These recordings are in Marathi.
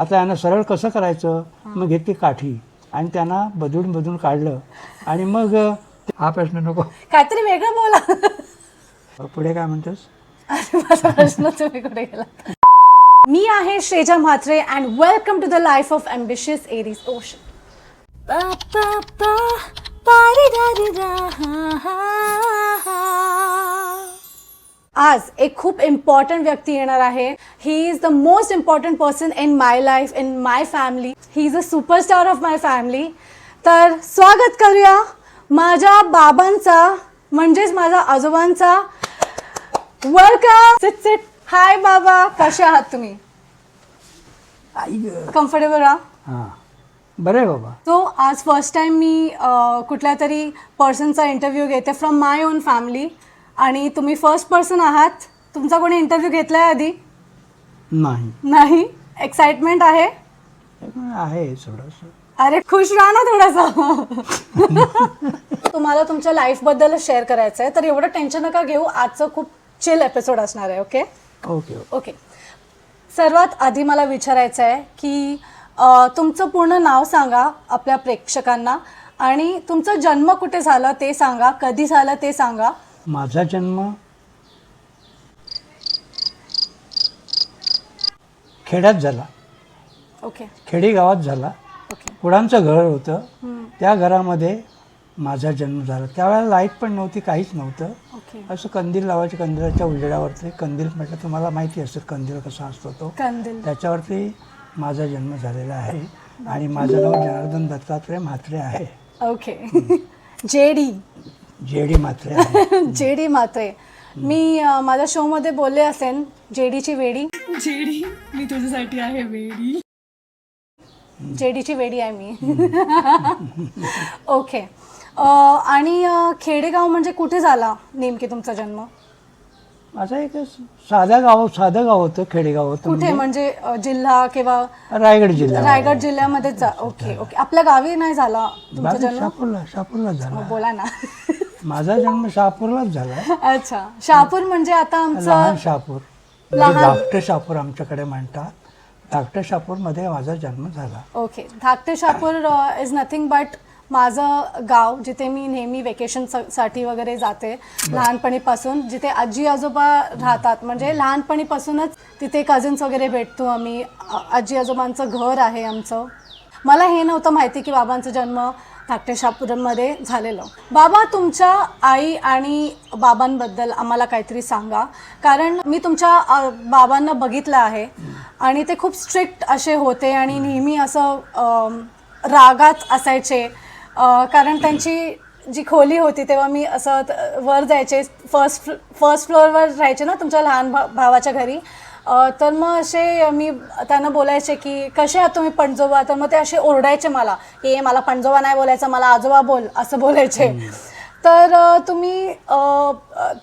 आता यांना सरळ कसं करायचं. मग घेतली काठी आणि त्यांना बदलून काढलं आणि मग हा प्रश्न नको, काहीतरी वेगळं बोला. पुढे काय म्हणतोस. माझा प्रश्न तुम्ही कुठे गेला. मी आहे Shreja Mhatre and welcome to the life of ambitious Aries ocean. आज एक खूप इम्पॉर्टंट व्यक्ती येणार आहे. He is the most important person in my life, in my family. He is a superstar of my family. तर स्वागत करूया माझ्या बाबांचा, म्हणजेच माझ्या आजोबांचा. वेलकम. Sit sit. हाय बाबा, कसे आहात तुम्ही. कम्फर्टेबल राहा. हां बरं आहे बाबा. तो आज फर्स्ट टाइम मी कुठल्या तरी पर्सनचा इंटरव्ह्यू घेते फ्रॉम माय ओन फॅमिली आणि तुम्ही फर्स्ट पर्सन आहात. तुमचा कोणी इंटरव्ह्यू घेतलाय आधी. नाही. एक्साइटमेंट आहे. आहे थोडंसं. अरे खुश राहा ना थोडासा. तुम्हाला तुमच्या लाईफबद्दल शेअर करायचं आहे तर एवढं टेन्शन नका घेऊ. आजचं खूप चिल एपिसोड असणार आहे. Okay okay okay. सर्वात आधी मला विचारायचं आहे की तुमचं पूर्ण नाव सांगा आपल्या प्रेक्षकांना आणि तुमचा जन्म कुठे झाला ते सांगा, कधी झाला ते सांगा. माझा जन्म खेड्यात झाला. ओके खेडी गावात झाला. ओके कुडांचं घर होतं. त्या घरामध्ये माझा जन्म झाला. त्यावेळेला लाईट पण नव्हती, काहीच नव्हतं. ओके. असं कंदील लावायचे. कंदिलाच्या उजेडावरती, कंदील म्हटलं तुम्हाला माहिती असतं कंदील कसा असतो तो, कंदील. त्याच्यावरती माझा जन्म झालेला आहे आणि माझं नाव जनार्दन दत्तात्रय म्हात्रे आहे. ओके. जेडी जेडी म्हात्रे आहे. जेडी म्हात्रे. मी माझ्या शोमध्ये बोलले असेन जेडीची वेडी. जेडी मी तुझ्यासाठी आहे वेडी. जेडीची वेडी आहे मी. ओके. आणि खेडेगाव म्हणजे कुठे झाला नेमके तुमचा जन्म. माझं एक साधं गाव होतं, खेडेगाव होतं. कुठे म्हणजे जिल्हा किंवा रायगड जिल्हा. रायगड जिल्ह्यामध्येच जा. Okay okay. आपल्या गावी नाही झाला तुमचा जन्म. शहापूरला झाला. बोला ना. माझा जन्म शहापूरलाच झाला. अच्छा. शहापूर म्हणजे आता आमचं लहान शहापूर, धाकटे शहापूर आमच्याकडे म्हणतात. धाकटे शहापूरमध्ये माझा जन्म झाला. ओके. धाकटे शहापूर इज नथिंग बट माझं गाव, जिथे मी नेहमी वेकेशन साठी वगैरे जाते लहानपणीपासून, जिथे आजी आजोबा राहतात. म्हणजे लहानपणीपासूनच तिथे कझिन्स वगैरे भेटतो आम्ही. आजी आजोबांचं घर आहे आमचं. मला हे नव्हतं माहिती की बाबांचा जन्म धाकटे शहापूरमध्ये झालेलं. बाबा, तुमच्या आई आणि बाबांबद्दल आम्हाला काहीतरी सांगा. कारण मी तुमच्या बाबांना बघितलं आहे आणि ते खूप स्ट्रिक्ट असे होते आणि नेहमी असं रागात असायचे. कारण त्यांची जी खोली होती तेव्हा मी असं वर जायचे, फर्स्ट फ्लोअरवर राहायचे ना तुमच्या लहान भावाच्या घरी. तर मग असे मी त्यांना बोलायचे की कसे आहात तुम्ही पणजोबा. तर मग ते असे ओरडायचे मला की मला पणजोबा नाही बोलायचं, मला आजोबा बोल, असं बोलायचे. तर तुम्ही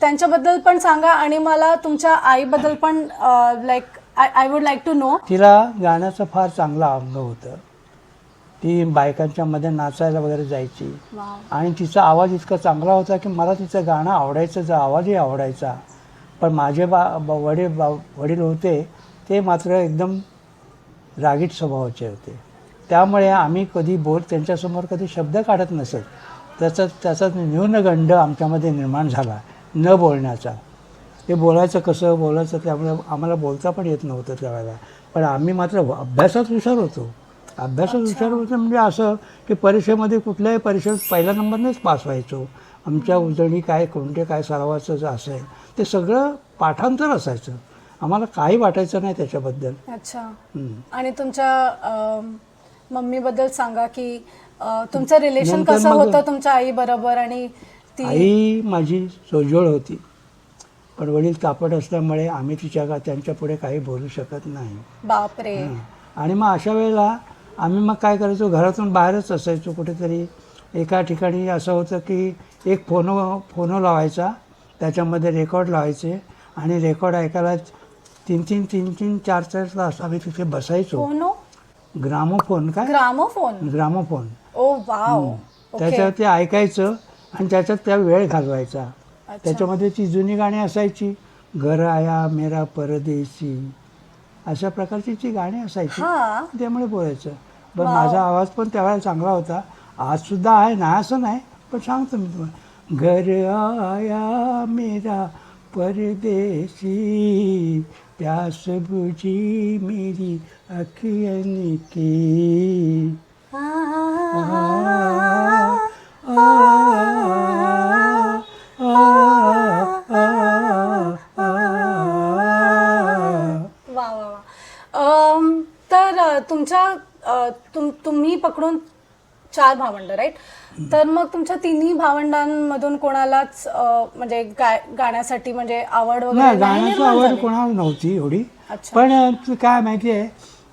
त्यांच्याबद्दल पण सांगा आणि मला तुमच्या आईबद्दल पण like I would like to know. तिला गाण्याचं फार चांगलं अंग होतं. ती बायकांच्या मध्ये नाचायला वगैरे जायची आणि तिचा आवाज इतका चांगला होता की मला तिचं गाणं आवडायचं, आवाजही आवडायचा. पण माझे वडील होते ते मात्र एकदम रागीट स्वभावाचे होते. त्यामुळे आम्ही कधी त्यांच्यासमोर कधी शब्द काढत नसत. त्याचा न्यूनगंड आमच्यामध्ये निर्माण झाला न बोलण्याचा. ते बोलायचं कसं बोलायचं त्यामुळे आम्हाला बोलता पण येत नव्हतं त्यावेळेला. पण आम्ही मात्र अभ्यासात हुशार होतो. म्हणजे असं की परीक्षेमध्ये कुठल्याही परीक्षेत पहिल्या नंबरनेच पास व्हायचो. आमच्या उजळणी काय कोणते काय सरावाचं असेल ते सगळं पाठांतर असायचं. आम्हाला काही वाटायचं नाही त्याच्याबद्दल. अच्छा. आणि तुमच्या मम्मीबद्दल सांगा की तुमचं रिलेशन कसं होतं तुमच्या आई बरोबर. आणि ती आई माझी सोज्वळ होती पण वडील तापट असल्यामुळे आम्ही त्यांच्या पुढे काही बोलू शकत नाही. बापरे. आणि मग अशा वेळेला आम्ही मग काय करायचो, घरातून बाहेरच असायचो कुठेतरी. एका ठिकाणी असं होतं की एक फोनो लावायचा, त्याच्यामध्ये रेकॉर्ड लावायचे आणि रेकॉर्ड ऐकायला 3-3, 4-4 तास आम्ही तिथे बसायचो. ग्रामोफोन. ग्रामोफोन. ओ वाव. त्याच्यावरती ऐकायचं आणि त्याच्यात त्या वेळ घालवायचा. त्याच्यामध्ये ती जुनी गाणी असायची. घर आया मेरा परदेसी अशा प्रकारची ती गाणी असायची. हा. त्यामुळे बोलायचं. पण माझा आवाज पण त्यावेळेला चांगला होता. आज सुद्धा आहे ना असं नाही, पण सांगतो मी तुम्हाला. घर आया मेरा परदेसी, प्यास बुझी मेरी अखियन की. वा वा वा. तर तुम्ही पकडून 4 भावंड, राईट? तर मग तुमच्या तिन्ही भावंडांमधून कोणालाच म्हणजे गाण्यासाठी म्हणजे आवड वगैरे नाही, नाही गाण्याची निर्माण आवड झाली? कोणाला नव्हती एवढी. अच्छा. पण काय माहिती आहे,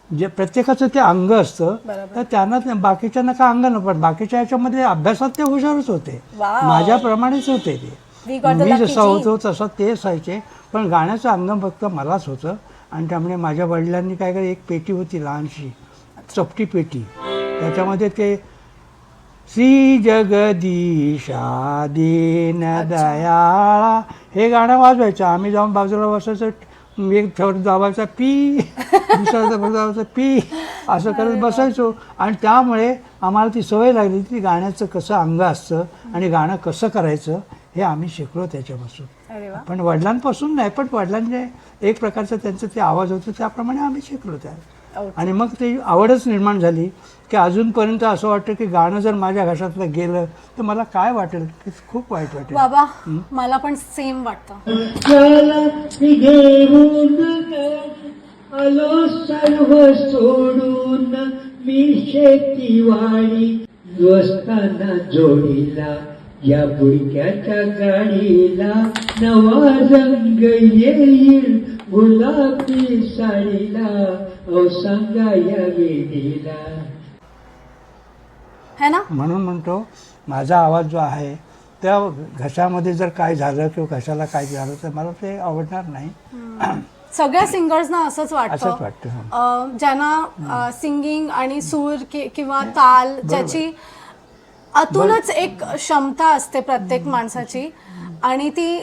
जे प्रत्येकाचं ते अंग असतं, बरोबर. तर त्यांना बाकीच्यांना काय अंग न, पण बाकीच्या याच्यामध्ये अभ्यासात ते हुशारच होते. Wow. माझ्याप्रमाणेच होते ते. We got the me lucky जसा gene. होतो तसं ते असायचे, पण गाण्याचं अंग फक्त मलाच होतं. आणि त्यामुळे माझ्या वडिलांनी काय केलं, एक पेटी होती लहानशी, चपटी पेटी, त्याच्यामध्ये ते श्री जगदीशा दीन दयाळा हे गाणं वाजवायचं. आम्ही जाऊन बाजूला बसायचं, एक थर दाबायचा पी, दुसरा थर दाबायचा पी, असं करत बसायचो. आणि त्यामुळे आम्हाला ती सवय लागली, ती गाण्याचं कसं अंग असतं आणि गाणं कसं करायचं हे आम्ही शिकलो त्याच्यापासून. अरे वा. पण वडिलांपासून नाही, पण वडिलांचे एक प्रकारचं त्यांचं ते आवाज होतं, त्याप्रमाणे आम्ही शिकलो त्या. Okay. आणि मग ती आवडच निर्माण झाली की अजूनपर्यंत असं वाटतं की गाणं जर माझ्या घशातलं गेलं तर मला काय वाटेल, की खूप वाईट वाटेल. बाबा मला पण सेम वाटतं. आलो सर्व सोडून मी शेतीवाडी, दोस्तांना जोडीला या बुडक्याच्या गाडीला, नवा रंग येईल गुलाबी साडीला, ओ सांगा या वेडीला. है ना? म्हणून म्हणतो माझा आवाज जो आहे त्या घशामध्ये जर काय झालं किंवा घशाला काय झालं तर मला ते आवडणार नाही. सगळ्या सिंगर्सना असंच असंच वाटतं, वाटतं. ज्यांना सिंगिंग आणि सूर किंवा ताल ज्याची आतूनच एक क्षमता असते प्रत्येक माणसाची, आणि ती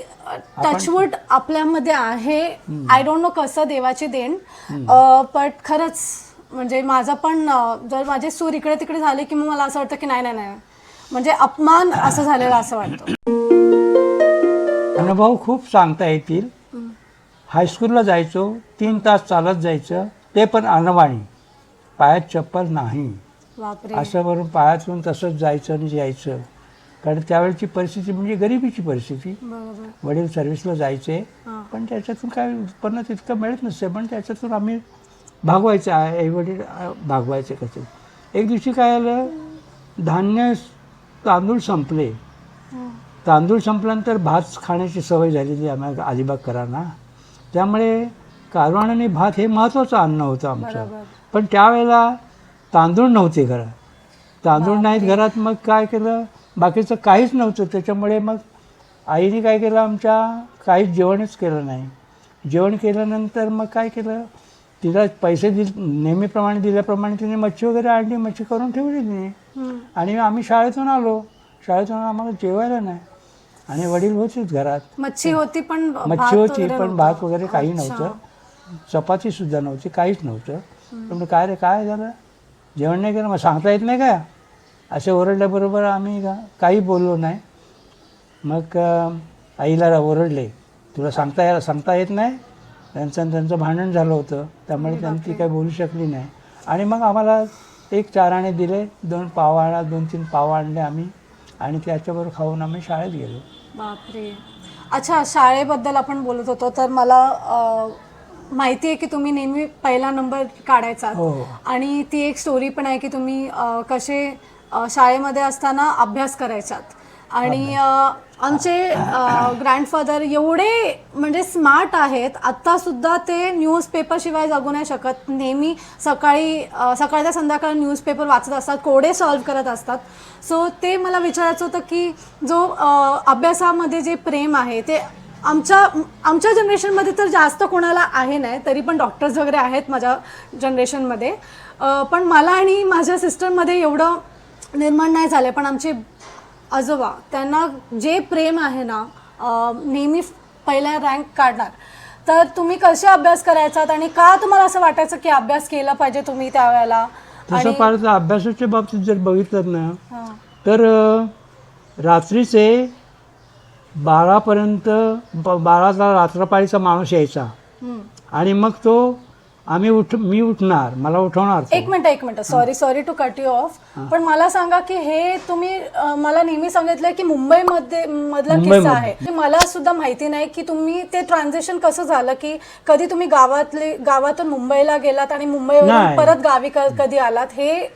टचवूड आपल्यामध्ये आहे. आय डोंट नो कसं देवाची देण, बट खरंच म्हणजे माझा पण जर माझे सूर इकडे तिकडे झाले की मग मला असं वाटतं की नाही नाही नाही, म्हणजे अपमान असं झालेलं असं वाटतं. अनुभव खूप सांगता येतील. हायस्कूलला जायचो, 3 तास चालत जायचं, ते पण अनवाणी, पायात चप्पल नाही, बापरे. असं वरून पायातून तसंच जायचं आणि यायचं. कारण त्यावेळची परिस्थिती म्हणजे गरिबीची परिस्थिती. बरोबर. वडील सर्व्हिसला जायचे, पण त्याच्यातून काय उत्पन्न तितकं मिळत नसते, पण त्याच्यातून आम्ही भागवायचं, आई वडील भागवायचे कसे. एक दिवशी काय आलं, तांदूळ संपले. तांदूळ संपल्यानंतर भात खाण्याची सवय झालेली आम्हाला अलिबागकरांना, त्यामुळे कालवण आणि भात हे महत्त्वाचं अन्न होतं आमचं. पण त्यावेळेला तांदूळ नव्हते घरात, तांदूळ नाहीत घरात, मग काय केलं, बाकीचं काहीच नव्हतं. त्याच्यामुळे मग आईने काय केलं, आमच्या काहीच जेवणच केलं नाही. जेवण केल्यानंतर मग काय केलं, तिला पैसे नेहमीप्रमाणे दिल्याप्रमाणे तिने मच्छी वगैरे आणली, मच्छी करून ठेवली तिने. आणि आम्ही शाळेतून आलो, शाळेतून आम्हाला जेवायला नाही, आणि वडील होतेच घरात. मच्छी होती पण मच्छी होती पण भात वगैरे काही नव्हतं, चपातीसुद्धा नव्हती, काहीच नव्हतं. पण काय रे काय झालं, जेवण नाही केलं, मग सांगता येत नाही का, असे ओरडल्याबरोबर आम्ही काही बोललो नाही. मग आईला ओरडले, तुला सांगता येत नाही. त्यांचं भांडण झालं होतं, त्यामुळे त्यांनी ती काही बोलू शकली नाही. आणि मग आम्हाला 1 4 आणे दिले, 2 पाव 2-3 पाव आणले आम्ही, आणि त्याच्याबरोबर खाऊन आम्ही शाळेत गेलो. बापरे. अच्छा, शाळेबद्दल आपण बोलत होतो, तर मला माहिती आहे की तुम्ही नेहमी पहिला नंबर काढायचा. हो. आणि ती एक स्टोरी पण आहे की तुम्ही कसे शाळेमध्ये असताना अभ्यास करायचात. आणि आमचे ग्रँडफादर एवढे म्हणजे स्मार्ट आहेत, आत्तासुद्धा ते न्यूजपेपरशिवाय जगू नाही शकत. नेहमी सकाळी ते संध्याकाळी न्यूजपेपर वाचत असतात, कोडे सॉल्व्ह करत असतात. सो ते मला विचारायचं होतं की जो अभ्यासामध्ये जे प्रेम आहे ते आमच्या जनरेशनमध्ये तर जास्त कोणाला आहे नाही, तरी पण डॉक्टर्स वगैरे आहेत माझ्या जनरेशनमध्ये, पण मला आणि माझ्या सिस्टरमध्ये एवढं निर्माण नाही झालं. पण आमचे आजोबा, त्यांना जे प्रेम आहे ना, नेहमी पहिला रँक काढणार. तर तुम्ही कसे अभ्यास करायचात आणि का तुम्हाला असं वाटायचं की अभ्यास केला पाहिजे तुम्ही त्यावेळेला? तसं पाहिलं तर अभ्यासाच्या बाबतीत जर बघितलं ना हां. तर रात्रीचे 12पर्यंत 12ला रात्रपाळीचा माणूस यायचा हम्म. आणि मग तो मी उठणार, मला उठवणार तो. एक minute sorry to cut you off, पण मला सांगा की हे तुम्ही मला नेहमी सांगितलंय की मुंबईमध्ये मधला किस्सा आहे. मला सुद्धा माहिती नाही की तुम्ही ते ट्रान्झिशन कसं झालं, की कधी तुम्ही गावातून मुंबईला गेलात आणि मुंबईवरून नाही. परत गावी कधी आलात, हे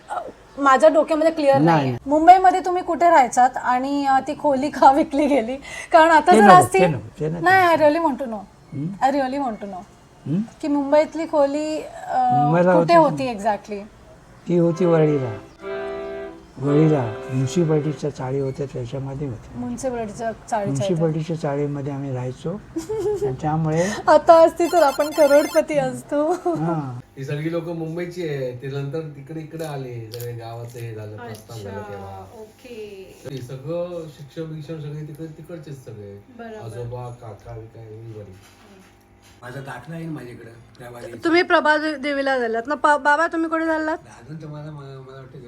माझ्या डोक्यामध्ये क्लिअर नाही. मुंबईमध्ये तुम्ही कुठे राहायचात आणि ती खोली का विकली गेली? कारण आता ते जर नको, असती ते नको, ते नको. नाही, I really want to know की मुंबईतली खोली मुंबईला कुठे होती. होती एक्झॅक्टली? ती होती वळीला म्युन्सिपाल्टीच्या चाळी होत्या त्याच्यामध्ये होती. म्युन्सिपाल्टीच्या चाळीच्या म्युन्सिपाल्टीच्या चाळीमध्ये आम्ही राहायचो आणि त्यामुळे आता असती तर आपण करोडपती असतो. हां ही सगळी लोक मुंबईची आहे, ते नंतर इकडे आले, सगळे गावाचं हे झालं, प्रस्थान झालं तेव्हा. ओके. हे सगळं शिक्षण सगळे तिकडचेच सगळे, आजोबा काका बिका. माझा दाखला आहे माझ्याकडे प्रभादेवी. तुम्ही प्रभा देवीला झालात ना बाबा? तुम्ही कुठे झालात? अजून तुम्हाला मला वाटतं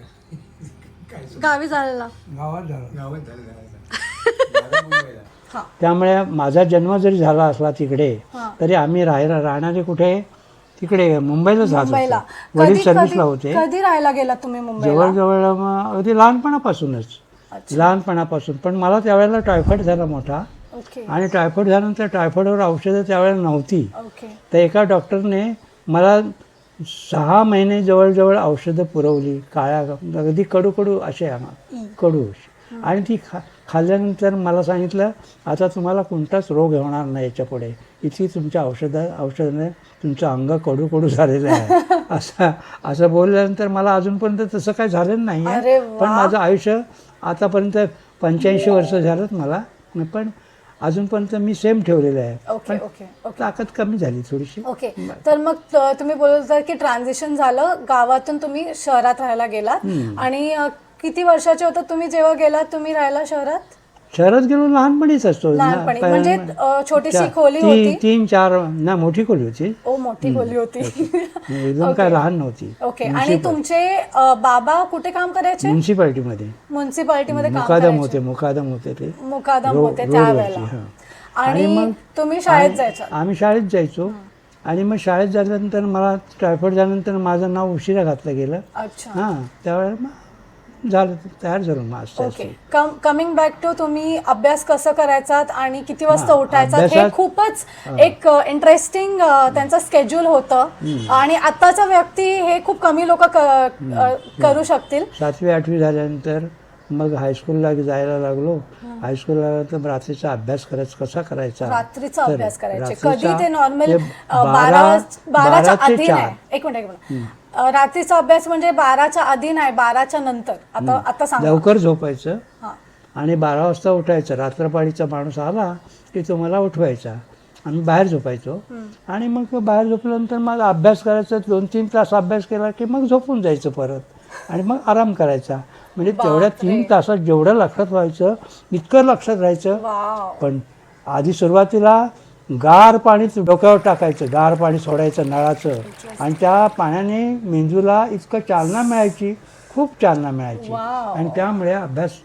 काय गावी झालेला. गावात झालं. गावात झालं मुंबईला. त्यामुळे माझा जन्म जरी झाला असला तिकडे हां. तरी आम्ही राहणारे कुठे तिकडे मुंबईलाच राहत मुंबईला. होतो. वडील सर्व्हिसला होते. कधी राहायला गेलात तुम्ही मुंबईला? जवळजवळ मग अगदी लहानपणापासूनच. लहानपणापासून पण मला त्यावेळेला टायफॉईड झाला मोठा ओके आणि टायफॉईड झाल्यानंतर टायफॉईडवर औषधं त्यावेळेला नव्हती. ओके. तर एका डॉक्टरने मला 6 महिने जवळजवळ औषधं पुरवली, काळ्या अगदी कडू असे कडू आणि ती खाल्ल्यानंतर मला सांगितलं आता तुम्हाला कोणताच रोग होणार नाही याच्या पुढे, इतकी तुमच्या औषधाने तुमचं अंग कडू झालेलं आहे असं बोलल्यानंतर मला अजूनपर्यंत तसं काय झालेलं नाही अरे आहे. वा. पण माझं आयुष्य आतापर्यंत 85 वर्ष झालं मला, पण अजूनपर्यंत मी सेम ठेवलेलं आहे. ओके ओके ओके ताकद कमी झाली थोडीशी. ओके. तर मग तुम्ही बोलत होता की ट्रान्झिशन झालं, गावातून तुम्ही शहरात राहायला गेलात आणि किती वर्षाचे होता तुम्ही जेव्हा गेलात तुम्ही राहायला शहरात? शहरात गेलो लहानपणीच असतो. लहानपणी म्हणजे छोटीशी खोली होती? 3-4 ना मोठी खोली होती. ओ मोठी खोली होती. एकदम काय लहान नव्हती. ओके. आणि तुमचे बाबा कुठे काम करायचे? म्युन्सिपाल्टीमध्ये. म्युन्सिपाल्टीमध्ये काम मुकादम होते ते. मुकादम होते रोडवरची, त्यावेळेला. हां. आणि मग तुम्ही शाळेत जायचा? आम्ही शाळेत जायचो आणि मग शाळेत झाल्यानंतर मला टायफॉईड झाल्यानंतर माझं नाव उशिरा घातलं गेलं. अच्छा. हां त्यावेळेला मग झालं तयार झालो मग. ओके. कमिंग बॅक टू तुम्ही अभ्यास कसं करायचात आणि किती वाजता उठायचा, हे खूपच एक इंटरेस्टिंग त्यांचं स्केड्यूल होतं आणि आताचा व्यक्ती हे खूप कमी लोक करू शकतील. 7वी 8वी झाल्यानंतर मग हायस्कूलला जायला लागलो. हायस्कूलला तर रात्रीचा अभ्यास कसा करायचा. रात्रीचा अभ्यास करायचे कधी? ते नॉर्मल 12च्या आधी नाही. एक मिनिट. रात्रीचा अभ्यास म्हणजे 12च्या आधी नाही, 12च्या नंतर. आता सांगा. लवकर झोपायचं आणि 12 वाजता उठायचं. रात्रपाळीचा माणूस आला की तो मला उठवायचा. आम्ही बाहेर झोपायचो आणि मग बाहेर झोपल्यानंतर मग अभ्यास करायचा. 2-3 तास अभ्यास केला की मग झोपून जायचं परत आणि मग आराम करायचा. म्हणजे तेवढ्या 3 तासात जेवढं लक्षात व्हायचं इतकं लक्षात राहायचं. पण आधी सुरुवातीला गार पाणी डोक्यावर टाकायचं, गार पाणी सोडायचं नळाचं आणि त्या पाण्याने मेंदूला इतकं चालना मिळायची, खूप चालना मिळायची आणि त्यामुळे अभ्यास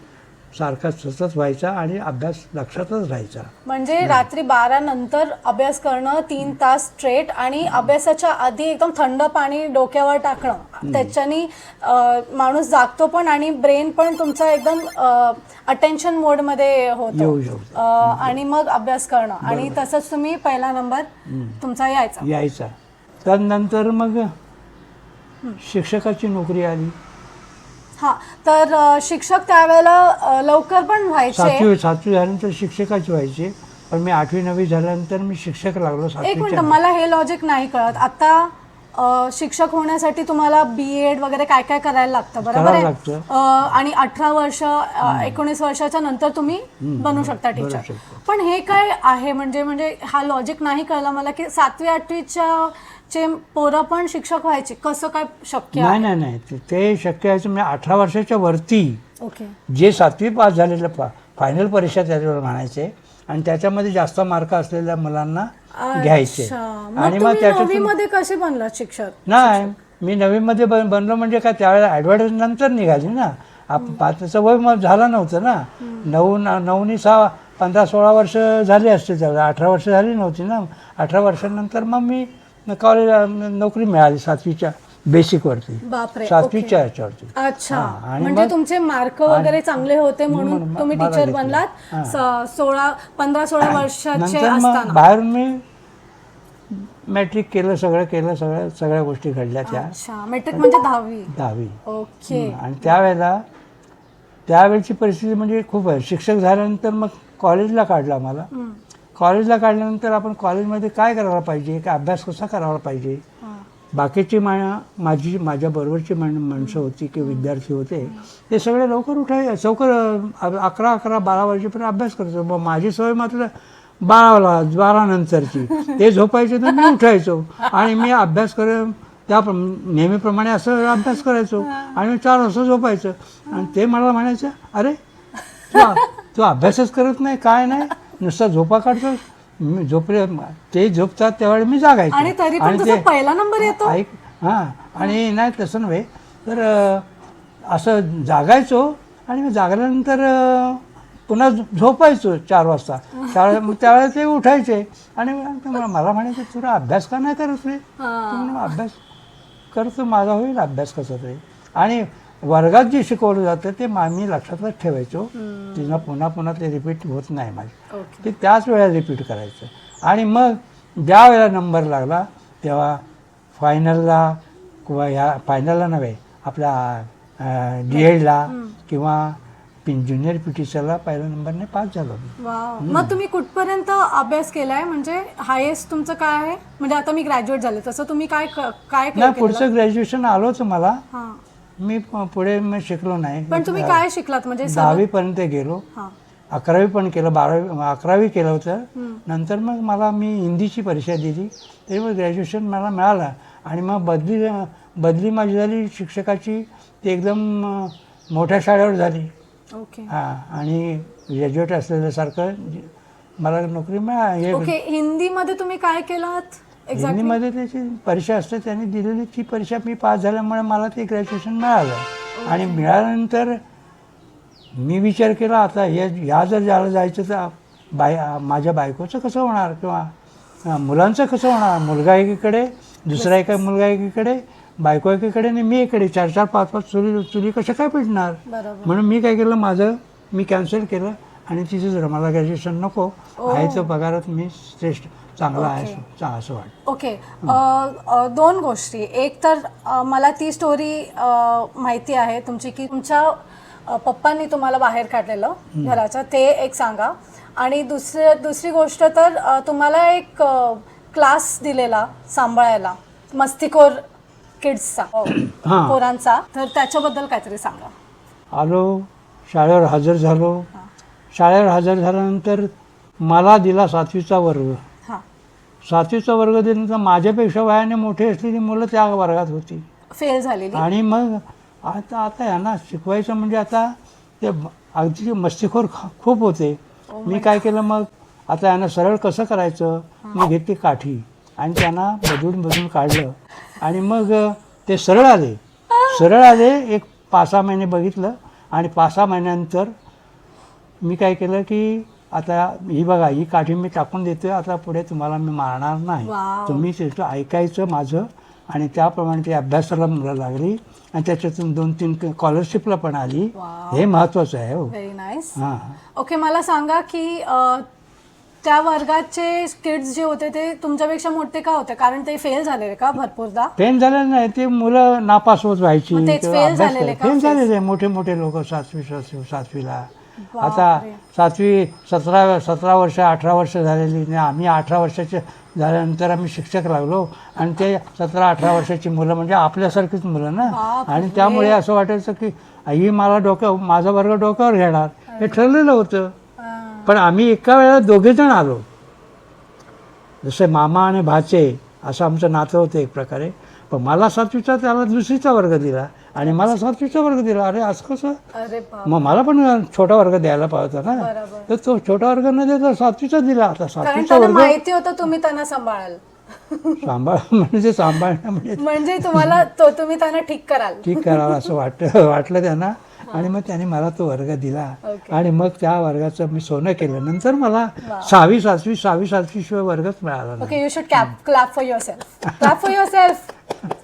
सारखा सतत व्हायचा आणि अभ्यास लक्षातच राहायचा. म्हणजे रात्री 12 नंतर अभ्यास करणं 3 तास स्ट्रेट आणि अभ्यासाच्या आधी एकदम थंड पाणी डोक्यावर टाकणं, त्याच्यानी माणूस जागतो पण आणि ब्रेन पण तुमचा एकदम अटेन्शन मोडमध्ये होतो आणि मग अभ्यास करणं. आणि तसंच तुम्ही पहिला नंबर तुमचा यायचा. त्यानंतर मग शिक्षकाची नोकरी आली. हा. तर शिक्षक त्यावेळेला लवकर पण व्हायचे. 7वी झाल्यानंतर शिक्षकाची व्हायची, पण मी 8वी 9वी झाल्यानंतर मी शिक्षक लागलो. एक मिनिट, मला हे लॉजिक नाही कळत. आता शिक्षक होण्यासाठी तुम्हाला BEd वगैरे काय काय करायला लागतं, बरोबर आहे? आणि 18 वर्ष 19 वर्षाच्या नंतर तुम्ही बनू शकता टीचर. पण हे काय आहे म्हणजे हा लॉजिक नाही कळला मला की 7वी 8वीच्या पोरं पण शिक्षक व्हायचे, कसं काय शक्य आहे? नाही ते शक्य आहे. म्हणजे 18 वर्षाच्या वरती ओके जे 7वी पास झालेलं फायनल परीक्षा त्याच्यावर म्हणायचे आणि त्याच्यामध्ये जास्त मार्क असलेल्या मुलांना घ्यायचे. अच्छा. आणि मग मग तुम्ही त्याच्यातून 9वी मध्ये कसे बनलात शिक्षक? नाही, मी 9वीमध्ये बनलो म्हणजे काय, त्यावेळेला ॲडव्हान्टेज नंतर निघाली ना. त्याचं वय मग झालं नव्हतं ना. 9नी 15-16 वर्ष झाली असते त्यावेळेला, 18 वर्ष झाली नव्हती ना. 18 वर्षानंतर मग मी कॉलेज नोकरी मिळाली 7वीच्या बेसिकवरती, बापरे. 7वीच्या ह्याच्यावरती. अच्छा. आणि म्हणजे मग- तुमचे मार्क वगैरे चांगले होते म्हणून म्हणून तुम्ही मला टीचर घेतलं. बनलात 15-16 वर्षाचे नंतर मग असताना. बाहेरून मी मॅट्रिक केलं, सगळ्या गोष्टी घडल्या त्या. अच्छा. मेट्रिक म्हणजे 10वी. ओके. आणि त्यावेळची परिस्थिती म्हणजे खूप आहे. शिक्षक झाल्यानंतर मग कॉलेजला काढला मला. कॉलेजला काढल्यानंतर आपण कॉलेजमध्ये काय करायला पाहिजे, काय अभ्यास कसा करायला पाहिजे. बाकीची माझ्या बरोबरची माणसं होती की विद्यार्थी होते, ते सगळे लवकर लवकर 11-12 वर्षापर्यंत अभ्यास करायचो. मग माझी सवय मात्र 12 नंतरची. ते झोपायचे तर मी उठायचो आणि मी अभ्यास त्या नेहमीप्रमाणे असं अभ्यास करायचो आणि मी 4 वाजता झोपायचं. आणि ते मला म्हणायचं, अरे तू अभ्यासच करत नाही, काय नाही, नुसता झोपा काढतो. मी झोपले, ते झोपतात त्यावेळी मी जागायचो. आणि तरी पण तुझा पहिला नंबर येतो. आणि नाही तसं नव्हे तर असं जागायचो आणि मी जागल्यानंतर पुन्हा झोपायचो 4 वाजता. त्यावेळेला ते उठायचे आणि मला म्हणायचे, तुला अभ्यास का नाही करत रे? अभ्यास करतो, माझा होईल अभ्यास कसा तरी. आणि वर्गात जे शिकवलं जातं ते मी लक्षातच ठेवायचो. तिला पुन्हा ते रिपीट होत नाही माझी. ते त्याच वेळेला रिपीट करायचं. आणि मग ज्या वेळेला नंबर लागला तेव्हा फायनलला फायनलला नव्हे, आपल्या DEDला किंवा ज्युनियर PTCला पहिल्या नंबरने पास झालो. मग तुम्ही कुठपर्यंत अभ्यास केलाय, म्हणजे हायेस्ट तुमचं काय आहे? म्हणजे आता मी ग्रॅज्युएट झाले, तसं तुम्ही काय नाही, पुढचं ग्रॅज्युएशन आलोच मला. हां. मी पुढे शिकलो नाही. पण तुम्ही काय शिकलात? म्हणजे 10वी पर्यंत गेलो. 11वी पण केलं, 11वी केलं होतं. नंतर मग मी हिंदीची परीक्षा दिली, तरी मग ग्रॅज्युएशन मला मिळालं. आणि मग बदली माझी झाली शिक्षकाची, ती एकदम मोठ्या शाळेवर झाली. ओके. आणि ग्रॅज्युएट असलेल्यासारखं मला नोकरी मिळाली. ओके. हिंदीमध्ये तुम्ही काय केलात? हिंदीमध्ये त्याची परीक्षा असते, त्यांनी दिलेली ती परीक्षा मी पास झाल्यामुळे मला ते ग्रॅज्युएशन मिळालं. आणि मिळाल्यानंतर मी विचार केला, आता ह्या जर ज्याला जायचं तर माझ्या बायकोचं कसं होणार किंवा मुलांचं कसं होणार. मुलगा एकीकडे, दुसरा मुलगा एकीकडे, बायको एकीकडे आणि मी इकडे, 4-4, 5-5 चुली कशा काय पेटणार. म्हणून मी काय केलं, मी कॅन्सल केलं आणि तिचं जर मला ग्रॅज्युएशन नको आहे, तर पगारात मी श्रेष्ठ चांगला आहे असं वाटतं. ओके. 2 गोष्टी. एक तर मला ती स्टोरी माहिती आहे तुमची, की तुमच्या पप्पांनी तुम्हाला बाहेर काढलेलं घराचं, ते एक सांगा. आणि दुसरी गोष्ट तर तुम्हाला एक क्लास दिलेला सांभाळायला, मस्तिखोर किड्सचा, पोरांचा, तर त्याच्याबद्दल काहीतरी सांगा. आलो, शाळेवर हजर झालो. शाळेवर हजर झाल्यानंतर मला दिला 7वीचा वर्ग. 7वीचा वर्ग दिल्यानंतर माझ्यापेक्षा वयाने मोठी असलेली मुलं त्या वर्गात होती, फेल झालेली. आणि मग आता यांना शिकवायचं म्हणजे आता ते अगदी मस्तीखोर खूप होते. मी काय केलं, मग आता यांना सरळ कसं करायचं, मी घेतली काठी आणि त्यांना बदलून काढलं. आणि मग ते सरळ आले. एक 5-6 महिने बघितलं आणि 5-6 महिन्यानंतर मी काय केलं की आता ही काठी मी टाकून देतोय, आता पुढे तुम्हाला मी मारणार नाही, तुम्ही तिथं ऐकायचं माझं. आणि त्याप्रमाणे ती अभ्यासाला मुलं लागली आणि त्याच्यातून 2-3 स्कॉलरशिपला पण आली. हे महत्त्वाचं आहे. Very nice. हां. ओके. मला सांगा की त्या वर्गाचे किड्स जे होते ते तुमच्यापेक्षा मोठे का होते? कारण ते फेल झालेले का भरपूरदा? फेल झालेले नाही, ते मुलं नापास होत व्हायची. फेल झालेले मोठे लोक 7वीला. आता 17 वर्ष 18 वर्ष झालेली. आम्ही 18 वर्षाचे झाल्यानंतर आम्ही शिक्षक लागलो आणि ते 17-18 वर्षाची मुलं म्हणजे आपल्यासारखीच मुलं ना. आणि त्यामुळे असं वाटायचं की माझा वर्ग डोक्यावर घेणार, हे ठरलेलं होतं. पण आम्ही एका वेळेला 2 जण आलो, जसे मामा आणि भाचे असं आमचं नातं होतं एक प्रकारे. पण मला 7वीचा त्याला 2रीचा वर्ग दिला आणि मला 7वीचा वर्ग दिला. अरे आज कसं, अरे बाप, मग मला पण छोटा वर्ग द्यायला पाहिजे होता ना, बरोबर. तर तो छोटा वर्ग न देता 7वीचा दिला. आता कारण 7वीचा त्यांना वर्ग माहिती होतं तुम्ही त्यांना सांभाळाल, सांभाळ म्हणजे सांभाळणं म्हणजे म्हणजे तुम्हाला तुम्ही त्यांना ठीक कराल. ठीक करावं असं वाटलं त्यांना. आणि मग त्याने मला तो वर्ग दिला. Okay. आणि मग त्या वर्गाचं मी सोनं केलं. नंतर मला 6वी 7वी शिवाय वर्गच मिळाला नाही. Okay, you should clap for your self, clap for your self.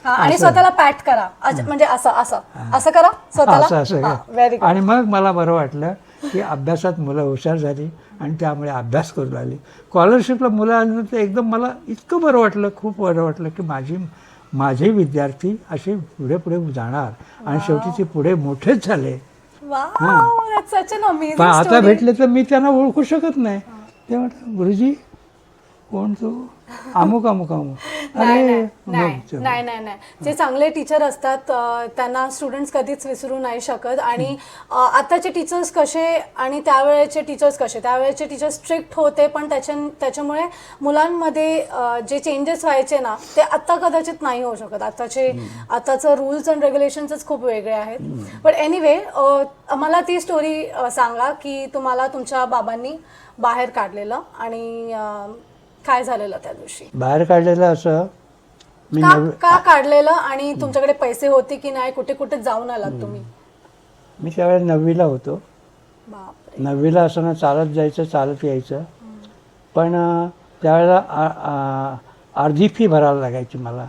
आणि स्वतःला पॅट करा, म्हणजे असं असं असं करा असं स्वतःला. Very good. आणि मग मला बरं वाटलं की अभ्यासात मुलं हुशार झाली आणि त्यामुळे अभ्यास करू लागली. स्कॉलरशिपला मुलं आली तर एकदम मला इतकं बरं वाटलं, खूप बरं वाटलं की माझे विद्यार्थी असे पुढे पुढे जाणार. आणि शेवटी ते पुढे मोठेच झाले. Wow, that's such an amazing पण आता भेटले तर मी त्यांना ओळखू शकत नाही. ते म्हटलं गुरुजी कोण तू, अमुक अमुक अमुक. नाही मग नाही नाही नाही, जे चांगले टीचर असतात त्यांना स्टुडंट्स कधीच विसरू नाही शकत. आणि आताचे टीचर्स कसे आणि त्यावेळेचे टीचर्स कसे, त्यावेळेचे टीचर्स स्ट्रिक्ट होते, पण त्याच्यामुळे मुलांमध्ये जे चेंजेस व्हायचे ना ते आत्ता कदाचित नाही होऊ शकत. आताचं रूल्स अँड रेग्युलेशन्सच खूप वेगळे आहेत. बट एनिवे, मला ती स्टोरी सांगा की तुम्हाला तुमच्या बाबांनी बाहेर काढलेलं आणि काय झालेलं त्या दिवशी. बाहेर काढलेलं असं मी का काढलेलं आणि तुमच्याकडे पैसे होते की नाही, कुठे कुठे जाऊन आलात तुम्ही. मी त्यावेळेला 9वीला होतो. बापरे. 9वीला असताना चालत जायचं, चालत यायचं. पण त्यावेळेला अर्धी फी भरायला लागायची मला.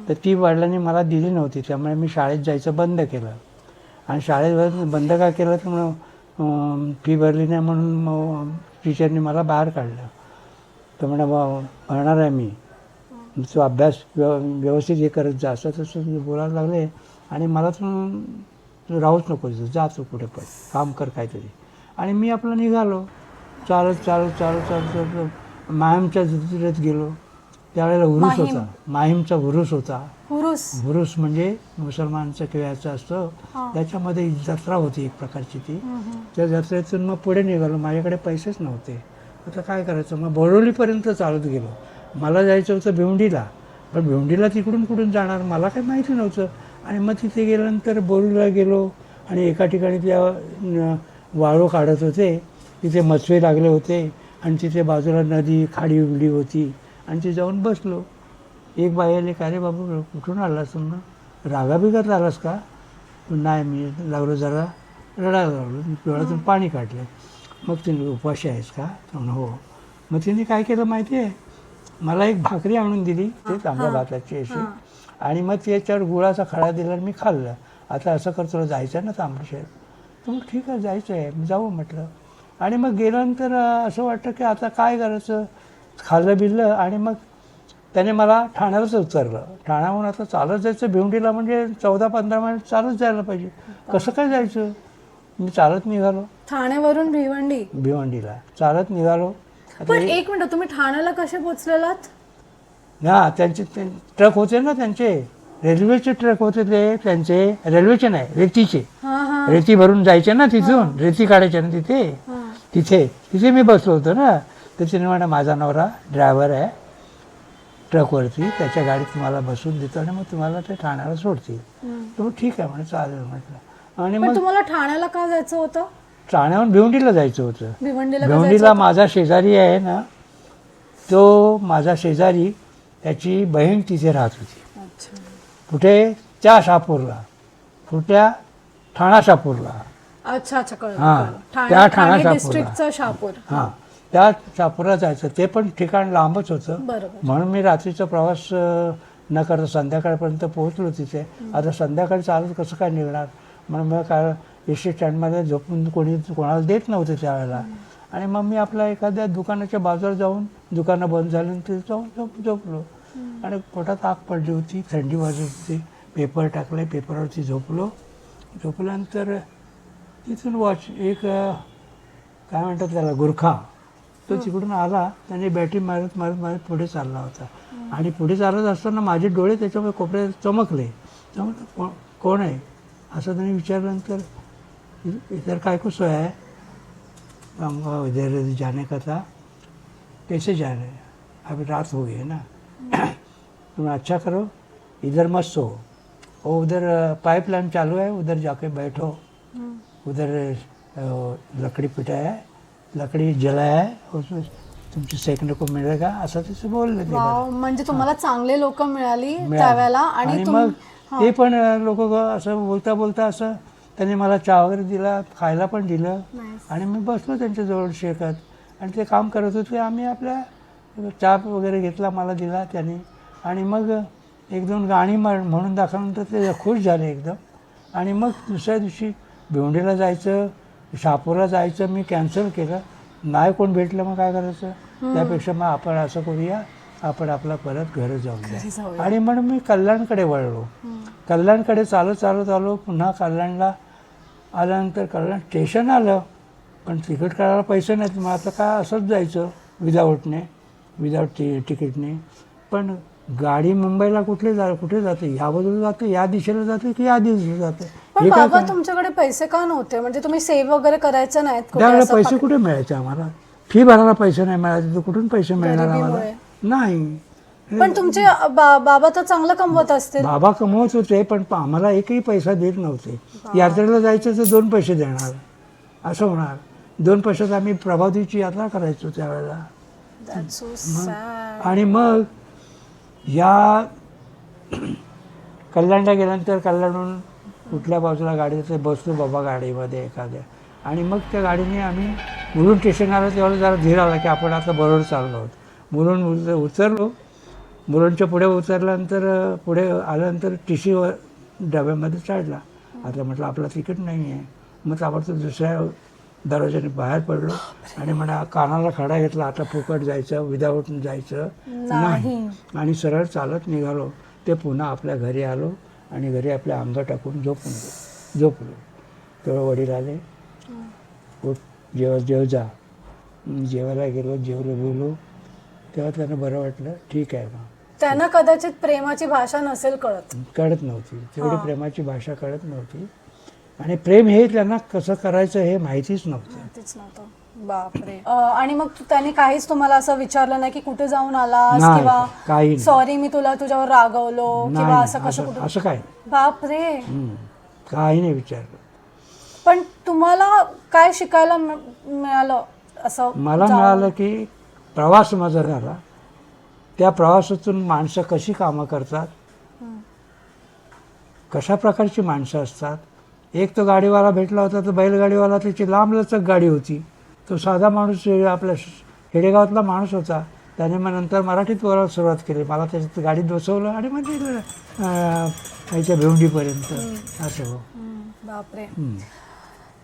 तर ती वडिलांनी मला दिली नव्हती. त्यामुळे मी शाळेत जायचं बंद केलं. आणि शाळेत बंद का केलं तर मग फी भरली नाही म्हणून मग टीचरनी मला बाहेर काढलं. तर म्हणा भरणार आहे मी, तो अभ्यास व्यवस्थित हे करत जा, असं तसं बोलायला लागले. आणि मला तू राहूच नको, जा तू कुठे पण काम कर काहीतरी. आणि मी आपलं निघालो चालत चालत चालत चालत चालत माहीमच्या जत्रेत गेलो. त्यावेळेला उरूस होता, माहीमचा उरूस होता. उरूस म्हणजे मुसलमानचा खेळायचा असतो, त्याच्यामध्ये जत्रा होती एक प्रकारची ती. त्या जत्रेतून मग पुढे निघालो. माझ्याकडे पैसेच नव्हते. आता काय करायचं, मग बोरिवलीपर्यंत चालत गेलो. मला जायचं होतं भिवंडीला, पण भिवंडीला तिकडून कुठून जाणार मला काही माहिती नव्हतं. आणि मग तिथे गेल्यानंतर बोरिवलीला गेलो आणि एका ठिकाणी त्या वाळू काढत होते, तिथे मचवे लागले होते आणि तिथे बाजूला नदी खाडी उडी होती. आणि ते जाऊन बसलो. एक बाई आली, का रे बाबू कुठून आलास तुम्ही, रागाबिगात आलास का. नाही, मी लागलो जरा रडायला लागलो. मी डोळ्यातून पाणी काढलं. मग तिने उपाशी आहेस का, हो. मग तिने काय केलं माहिती आहे, मला एक भाकरी आणून दिली, ते तांबड्या भाताची अशी. आणि मग त्याच्यावर गुळाचा खडा दिला आणि मी खाल्लं. आता असं कर, तुला जायचं आहे ना तांबडशेर. तर मग ठीक आहे, जायचं आहे, मी जाऊ म्हटलं. आणि मग गेल्यानंतर असं वाटतं की आता काय करायचं, खाल्लं बिल्लं. आणि मग त्याने मला ठाण्यालाच उतरलं. ठाण्याहून आता चालत जायचं भिवंडीला, म्हणजे 14-15 मिनिट चालत जायला पाहिजे. कसं काय जायचं, मी चालत निघालो. ठाण्यावरून भिवंडीला चालत निघालो. पण एक मिनिट, तुम्ही ठाण्याला कसे पोहोचलेलात. हा, त्यांचे ट्रक होते ना, त्यांचे रेल्वेचे ट्रक होते ते, त्यांचे रेल्वेचे नाही, रेतीचे. रेती भरून जायचे ना तिथून, रेती काढायचे ना तिथे मी बसलो होतो ना. तर तिने म्हणा माझा नवरा ड्रायव्हर आहे ट्रकवरती, त्याच्या गाडीत तुम्हाला बसून देतो आणि मग तुम्हाला ते ठाण्याला सोडतील. तर मग ठीक आहे म्हणे, चालेल म्हटलं. आणि मग तुम्हाला ठाण्याला का जायचं होतं. ठाण्याहून भिवंडीला जायचं होतं. भिवंडीला माझा शेजारी आहे ना, तो माझा शेजारी, त्याची बहीण तिथे राहत होती. कुठे, त्या शापूरला, कुठल्या ठाणा शापूरला. अच्छा अच्छा, कळलं. हां, त्या ठाणा डिस्ट्रिक्टचा शापूर. हां, त्या शापूरला जायचं. ते पण ठिकाण लांबच होतं. म्हणून मी रात्रीचा प्रवास न करता संध्याकाळपर्यंत पोहोचलो तिथे. आता संध्याकाळी चालत कसं काय निघणार, म्हणून मग काय एस टी स्टँडमध्ये झोपून कोणाला देत नव्हते त्यावेळेला. आणि मग मी आपल्या एखाद्या दुकानाच्या बाजूला जाऊन, दुकानं बंद झाल्यानंतर जाऊन झोपलो. आणि पोटात आग पडली होती, थंडी वाजत होती. पेपर टाकले, पेपरवरती झोपल्यानंतर तिथून एक काय म्हणतात त्याला, गुरखा, तो तिकडून आला. त्याने बॅटरी मारत मारत मारत पुढे चालला होता. आणि पुढे चालत असताना माझे डोळे त्याच्यामुळे कोपऱ्यात चमकले. कोण आहे असं त्याने विचारल्यानंतर, इधर काय को सोया है, इधर जाने का था, कैसे जा रहे हैं, अभी रात हो गई है ना, तुम अच्छा करो इधर मत सो, वो उधर पाइपलाइन चालू है, उधर जाके बैठो, उधर लकड़ी पिटाया है, लकड़ी जलाया है, उसमें तुमचे सेकने को मिळेगा असं तसं बोलले ते. वाव, म्हणजे तुम्हाला चांगले लोक मिळाली मिळाली. त्यावेळेला आणि आणि मग ते पण लोक असं बोलता बोलता असं त्यांनी मला चहा वगैरे दिला, खायला पण दिलं. Nice. आणि मी बसलो त्यांच्याजवळ शेकत आणि ते काम करत होते. आम्ही आपल्या चहा वगैरे घेतला, मला दिला त्याने. आणि मग एक दोन गाणी म्हणून दाखवल्यानंतर ते खुश झाले एकदम. आणि मग दुसऱ्या दिवशी भिवंडीला जायचं, शहापूरला जायचं मी कॅन्सल केलं. नाही कोण भेटलं मग काय करायचं, त्यापेक्षा मग आपण असं करूया, आपण आपला परत घरी जाऊया. आणि म्हणून मी कल्याणकडे वळलो. कल्याणकडे चालू पुन्हा कल्याणला आल्यानंतर कल्याण स्टेशन आलं, पण तिकीट काढायला पैसे नाहीत. मग आता काय असंच जायचं विदाऊट तिकीटने. पण गाडी मुंबईला कुठे जाते, ह्या बाजूला जाते, या दिशेला जाते की या दिशेला जाते. पण बाबा तुमच्याकडे पैसे का नव्हते, म्हणजे तुम्ही सेव्ह वगैरे करायचं नाहीत कुठे त्यावेळेला असं पैसे कुठे मिळायचे आम्हाला, फी भरायला पैसे नाही मिळायचे तर कुठून पैसे मिळणार आम्हाला. नाही, पण तुमचे बाबा तर चांगलं कमवत असतील. बाबा कमवत होते पण आम्हाला एकही पैसा देत नव्हते. यात्रेला जायचं तर 2 पैसे देणार, असं होणार. 2 पैशात आम्ही प्रभादेवीची यात्रा करायचो त्यावेळेला. That's so sad. आणि मग या कल्याणला गेल्यानंतर कल्याणहून कुठल्या बाजूला गाडी ते बसलो बाबा गाडीमध्ये एखाद्या. आणि मग त्या गाडीने आम्ही मुलुंड स्टेशन आलं, तेव्हा जरा धीर आला की आपण आता बरोबर चाललो आहोत. मुलुंड उतरलो. मुलुंडच्या पुढे उतरल्यानंतर पुढे आल्यानंतर TC डब्यामध्ये चढला. आता म्हटलं आपलं तिकीट नाही आहे. मग ताबडतोब दुसऱ्या दरवाजाने बाहेर पडलो आणि म्हणा कानाला खडा घेतला, आता फुकट जायचं, विदाऊट जायचं नाही. आणि सरळ चालत निघालो. ते पुन्हा आपल्या घरी आलो आणि घरी आपल्या अंग टाकून झोपलो. तेव्हा वडील आले, उठ जेव जा. जेवायला गेलो, जेवलो बोललो. तेव्हा त्यांना बरं वाटलं, ठीक आहे. मग त्यांना कदाचित प्रेमाची भाषा नसेल कळत नव्हती तेवढी प्रेमाची भाषा कळत नव्हती. आणि प्रेम हे त्यांना कसं करायचं हे माहितीच नव्हतं. बापरे. आणि मग त्यांनी काहीच तुम्हाला असं विचारलं नाही की कुठे जाऊन आलास नाही, किंवा काही नाही. सॉरी मी तुझ्यावर रागवलो किंवा असं कसं नाही, कुठं? असं काय बापरे. काही नाही विचारलं. पण तुम्हाला काय शिकायला मिळालं असं? मला मिळालं की प्रवास माझा झाला, त्या प्रवासातून माणसं कशी कामं करतात, कशा प्रकारची माणसं असतात. एक तो गाडीवाला भेटला होता, तर बैलगाडीवाला त्याची लांबलचक गाडी होती. तो साधा माणूस आपल्या खेडेगावातला माणूस होता. त्याने मग नंतर मराठीत बोलायला सुरुवात केली. मला त्याच्यात गाडीत बसवलं आणि मग त्याच्या भिवंडीपर्यंत असं. हो. बापरे.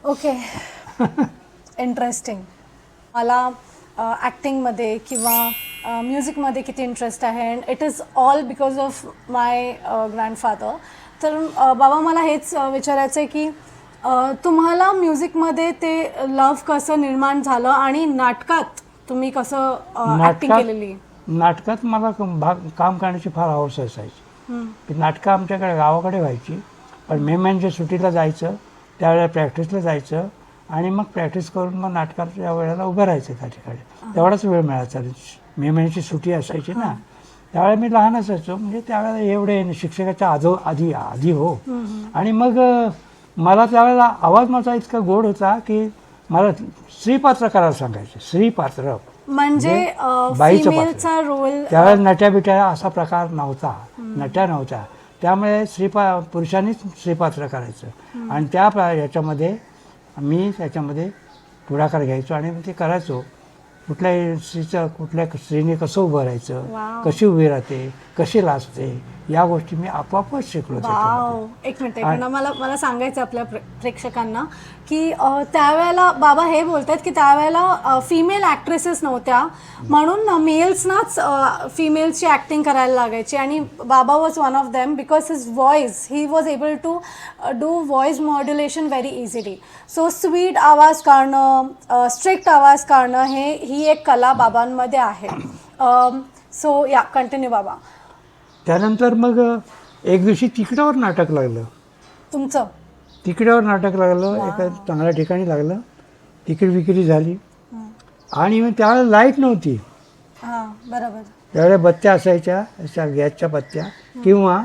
ओके. इंटरेस्टिंग. मला ॲक्टिंगमध्ये किंवा म्युझिकमध्ये किती इंटरेस्ट आहे, and it is all because of my grandfather. तर बाबा मला हेच विचारायचं आहे की तुम्हाला म्युझिकमध्ये ते लव्ह कसं निर्माण झालं आणि नाटकात तुम्ही कसं ॲक्टिंग केलेली? नाटकात मला काम करण्याची फार हौस असायची. की नाटकं आमच्याकडे गावाकडे व्हायची, पण मे महिन्याच्या सुट्टीला जायचं, त्यावेळेला प्रॅक्टिसला जायचं आणि मग प्रॅक्टिस करून मग नाटकाच्या वेळेला उभं राहायचं त्या ठिकाणी. तेवढाच वेळ मिळायचा. मे महिन्याची सुट्टी असायची ना, त्यावेळेला मी लहान असायचो, म्हणजे त्यावेळेला एवढे शिक्षकाच्या आधी हो. आणि मग मला त्यावेळेला आवाज माझा इतका गोड होता की मला स्त्रीपात्र करायला सांगायचं. स्त्रीपात्र म्हणजे बाईचं फिमेलचा रोल. त्यावेळेला नट्या बिट्या असा प्रकार नव्हता, नट्या नव्हत्या. त्यामुळे पुरुषांनीच स्त्रीपात्र करायचं. आणि याच्यामध्ये मी त्याच्यामध्ये पुढाकार घ्यायचो आणि ते करायचो. कुठल्या स्त्रीने कसं उभं राहायचं, कशी उभी राहते, कशी लाजते, या गोष्टी मी आपोआपच शिकलो. एक मिनिट मला सांगायचं आपल्या प्रेक्षकांना की त्यावेळेला बाबा हे बोलतात की त्यावेळेला फिमेल ॲक्ट्रेसेस नव्हत्या, म्हणून मेल्सनाच फिमेल्सची ॲक्टिंग करायला लागायची. आणि बाबा was one of them because his voice, he was able to do voice modulation very easily. So sweet आवाज काढणं, स्ट्रिक्ट आवाज काढणं ही एक कला बाबांमध्ये आहे. सो या कंटिन्यू बाबा. त्यानंतर मग एक दिवशी तिकिटावर नाटक लागलं. तुमचं तिकिटावर नाटक लागलं, एका चांगल्या ठिकाणी लागलं. तिकीट विक्री झाली आणि मग त्यावेळेला लाईट नव्हती. हां बरोबर. त्यावेळेला बत्त्या असायच्या, अशा गॅसच्या बत्त्या किंवा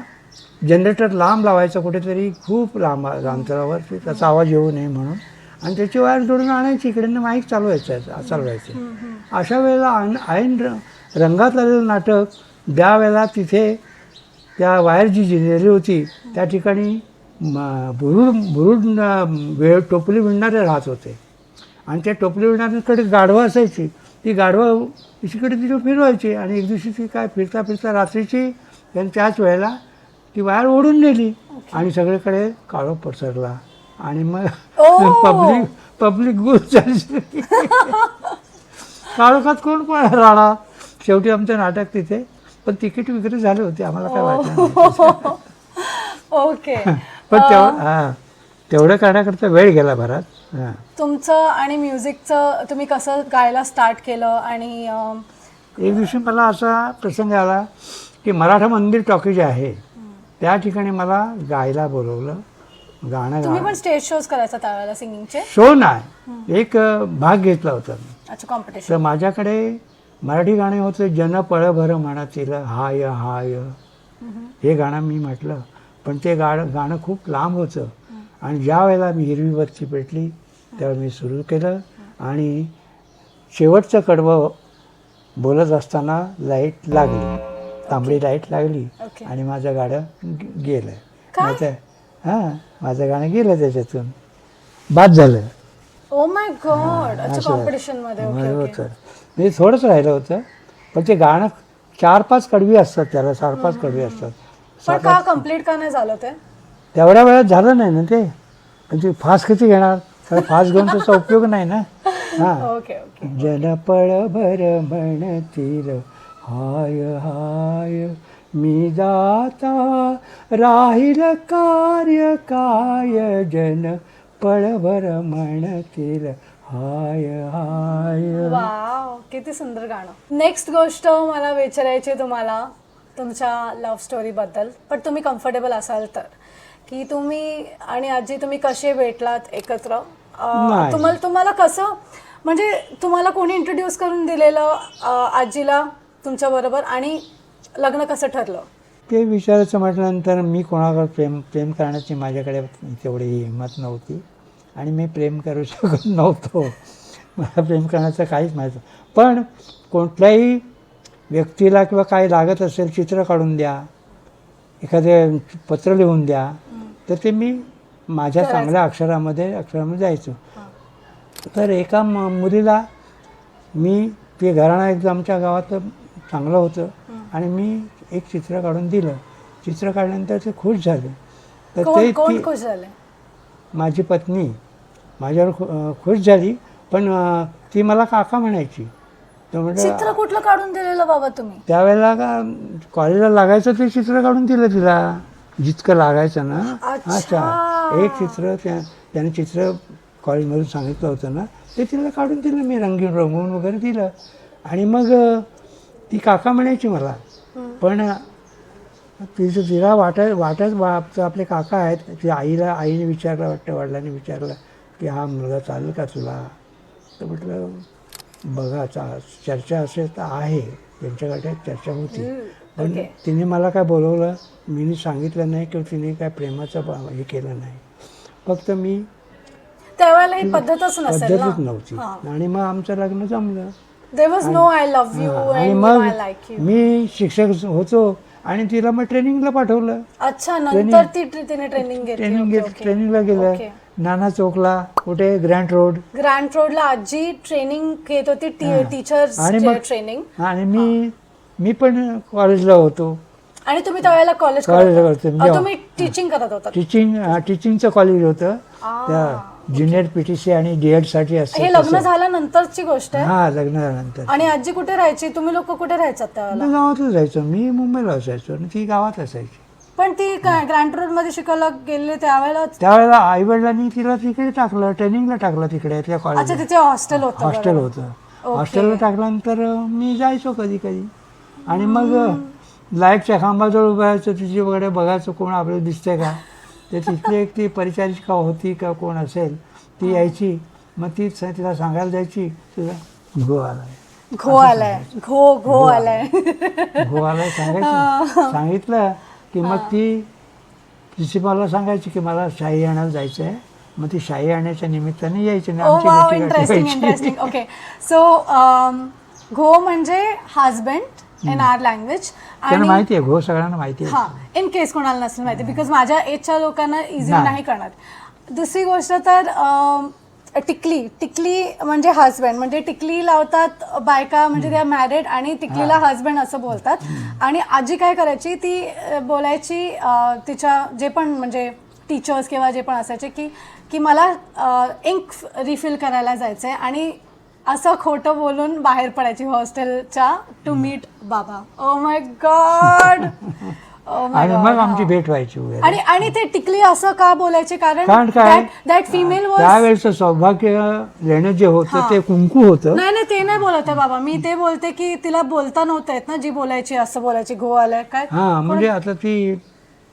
जनरेटर लांब लावायचं कुठेतरी खूप लांब अंतरावर की त्याचा आवाज येऊ नये म्हणून, आणि त्याची वायर जोडून आणायची, इकडनं माईक चालवायचे. अशा वेळेला ऐन रंगात आलेलं नाटक ज्यावेळेला तिथे त्या वायर जी जिरली होती त्या ठिकाणी भुरुड टोपली विणणारे राहत होते, आणि त्या टोपली विणणाऱ्यांकडे गाढवं असायची. ती गाढवं इकडे तिथे फिरवायची, आणि एक दिवशी ती काय फिरता फिरता रात्रीची त्यांनी त्याच वेळेला ती वायर ओढून नेली, आणि सगळीकडे काळोख पसरला, आणि मग पब्लिक गुल झाली. काळोखात कोण राहणार. शेवटी आमचं नाटक तिथे, पण तिकीट विक्री झाली होती, आम्हाला काय वाटलं. ओके. पण तेवढं करण्याकरता वेळ गेला बराच. हां. तुमचं आणि म्युझिकचं तुम्ही कसं गायला स्टार्ट केलं? आणि एक दिवशी मला असा प्रसंग आला की मराठा मंदिर टॉकीज आहे त्या ठिकाणी मला गायला बोलवलं. गाणं तुम्ही पण स्टेज शोज करायचा त्यावेळेला सिंगिंगचे? शो नाही, एक भाग घेतला होता मी. अच्छा, कॉम्पिटिशन. तर माझ्याकडे मराठी गाणे होते, जन पळभर म्हणतील हाय हाय, हे गाणं मी म्हटलं, पण ते गाणं खूप लांब होतं, आणि ज्या वेळेला मी हिरवी बत्ती पेटली त्यावेळेला मी सुरू केलं, आणि शेवटचं कडवं बोलत असताना लाईट लागली, तांबडी लाईट लागली, आणि माझं गाणं गेलं. नाहीतर माझं गाणं गेलं त्याच्यातून, बाद झालं. Oh my God. अच्छा, कॉम्पिटिशन मध्ये. होतं म्हणजे थोडंच राहिलं होतं, पण ते गाणं 4-5 कडवी असतात, त्याला 4-5 कडवी असतात. पण का कम्प्लीट का नाही झालं ते? तेवढ्या वेळात झालं नाही ना ते, म्हणजे फास्ट किती घेणार, तर फास्ट घेऊन त्याचा उपयोग नाही ना. हां. Okay okay. जन पळभर म्हणतील हाय हाय, मी जाता राहील कार्य काय, जन पळभर म्हणतील हाय हाय. वाव, किती सुंदर गाणं. नेक्स्ट गोष्ट मला विचारायची तुम्हाला तुमच्या लव्ह स्टोरी बद्दल, पण तुम्ही कम्फर्टेबल असाल तर, की तुम्ही आणि आजी तुम्ही कसे भेटलात एकत्र? तुम्हाला कसं, म्हणजे तुम्हाला कोणी इंट्रोड्यूस करून दिलेलं आजीला तुमच्या बरोबर, आणि लग्न कसं ठरलं ते विचारायचं म्हटल्यानंतर मी कोणावर प्रेम करण्याची माझ्याकडे तेवढी हिंमत नव्हती, आणि मी प्रेम करू शकत नव्हतो. मला प्रेम करण्याचं काहीच माहीत. पण कुठल्याही व्यक्तीला किंवा काही लागत असेल, चित्र काढून द्या, एखादे पत्र लिहून द्या, तर ते मी माझ्या चांगल्या अक्षरामध्ये जायचो. तर एका मुलीला मी, ते घराणं एकदम आमच्या गावात चांगलं होतं, आणि मी एक चित्र काढून दिलं. चित्र काढल्यानंतर ते खुश झाले. तर ते कोण खुश झाले? माझी पत्नी माझ्यावर खुश झाली, पण ती मला काका म्हणायची. तर म्हटलं, चित्र कुठलं काढून दिलेलं बाबा तुम्ही? त्यावेळेला का कॉलेजला लागायचं ते चित्र काढून दिलं तिला, जितकं लागायचं ना. अच्छा, एक चित्र त्याने चित्र कॉलेजमधून सांगितलं होतं ना, ते तिला काढून दिलं मी, रंगवून वगैरे दिलं. आणि मग ती काका म्हणायची मला, पण तिला वाटत आपले काका आहेत. ती आईने विचारलं, वाटतं वडिलांनी विचारलं की हा मुलगा चालेल का तुला? तर म्हटलं बघा, चर्चा असेल तर आहे, त्यांच्याकडे चर्चा होती, पण तिने मला काय बोलवलं मी सांगितलं नाही, किंवा तिने काय प्रेमाचं हे केलं नाही. फक्त मी त्यावेळेला ही पद्धतच नव्हती, आणि मग आमचं लग्न जमलं. There was no I love you आणि and मग I like you. मी शिक्षक होतो, आणि तिला मग ट्रेनिंगला पाठवलं. अच्छा, नंतर तिने ट्रेनिंगला गेलं. नाना चौकला, कुठे ग्रँड रोडला आजी ट्रेनिंग घेत होती, टीचर्स ट्रेनिंग. आणि मी पण कॉलेजला होतो. आणि तुम्ही त्यावेळेला कॉलेजला तुम्ही टीचिंग करत होता? टीचिंगचं कॉलेज होतं, त्या ज्युनियर पीटीसी आणि डीएड साठी असतं. हे लग्न झाल्यानंतरची गोष्ट आहे? हा, लग्न झाल्यानंतर. आणि आजी कुठे राहायची? तुम्ही लोक कुठे राहायचात त्यावेळेला? गावातच राहायचो, मी मुंबईला असायचो आणि ती गावात असायची. पण ती ग्रँड रोड मध्ये शिकायला गेले त्यावेळेला आई वडिलांनी तिला तिकडे टाकलं, ट्रेनिंगला टाकलं तिकडे त्या कॉलेज. अच्छा, तिथे हॉस्टेल होतं. हॉस्टेलला टाकल्यानंतर मी जायचो कधी कधी, आणि मग लाईटच्या खांबाजवळ उभारायचं, तिची वगैरे बघायचं कोण आपल्याला दिसतंय का. तर तिथली एक ती परिचारिका होती का कोण असेल, ती यायची, मग ती तिला सांगायला जायची, तुला घो आलाय सांगायचं. सांगितलं की मग ती प्रिन्सिपालला सांगायची की मला शाई आणायला जायचं आहे, मग ती शाई आणण्याच्या निमित्ताने यायची आणि ओ आमची वाव, भेटी गाठी इंटरेस्टिंग व्हायची. इंटरेस्टिंग. ओके, सो घो म्हणजे हजबंड इन आवर लँग्वेज. त्यांना माहिती आहे, घो सगळ्यांना माहिती आहे. हा, इन केस कोणाला नसेल माहिती, बिकॉज माझ्या एजच्या लोकांना इझिली नाही. नाही करणार. दुसरी गोष्ट तर टिकली म्हणजे हजबंड, म्हणजे टिकली लावतात बायका, म्हणजे त्या मॅरिड आणि टिकलीला हजबंड असं बोलतात. आणि आजी काय करायची, ती बोलायची तिच्या जे पण म्हणजे टीचर्स किंवा जे पण असायचे की मला इंक रिफिल करायला जायचं आहे, आणि असं खोटं बोलून बाहेर पडायची हॉस्टेलच्या टू मीट बाबा. Oh my God. आणि मग आमची भेट व्हायची वगैरे. आणि ते टिकली असं का बोलायचे, कारण काय, दॅट फिमेल वॉज. त्यावेळेचं सौभाग्य लेणं जे होतं ते कुंकू होतं. नाही ते नाही बोलत आहे बाबा, मी ते बोलते की तिला बोलता नव्हतं येत ना, जी बोलायची असं बोलायची, गो आलाय काय. हा, म्हणजे आता ती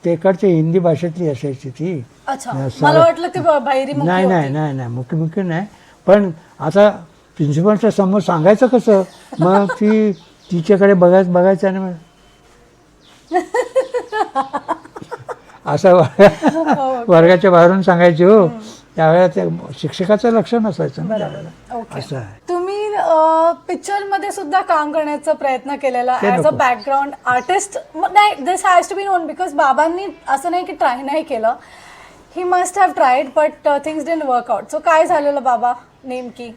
तेकडची हिंदी भाषेतली असायची ती. अच्छा, मला वाटलं ते बाहेरी मुखी नाही होती. नाही नाही नाही मुख्य नाही. पण आता प्रिन्सिपलच्या समोर सांगायचं कसं, मग ती तिच्याकडे बघायचं आणि मग असं वर्गाच्या बाहेरून सांगायची. हो, त्यावेळेला त्या शिक्षकाचं लक्ष नसायचं ना त्यावेळेला. ओके, असं आहे. तुम्ही पिक्चर मध्ये सुद्धा काम करण्याचा प्रयत्न केलेला ते ऍज अ नको. Background artist. नाही, this has to be known, because बाबांनी असं नाही की ट्राय नाही केलं, he must have tried but things didn't work out. So काय झालेलं बाबा नेमकी?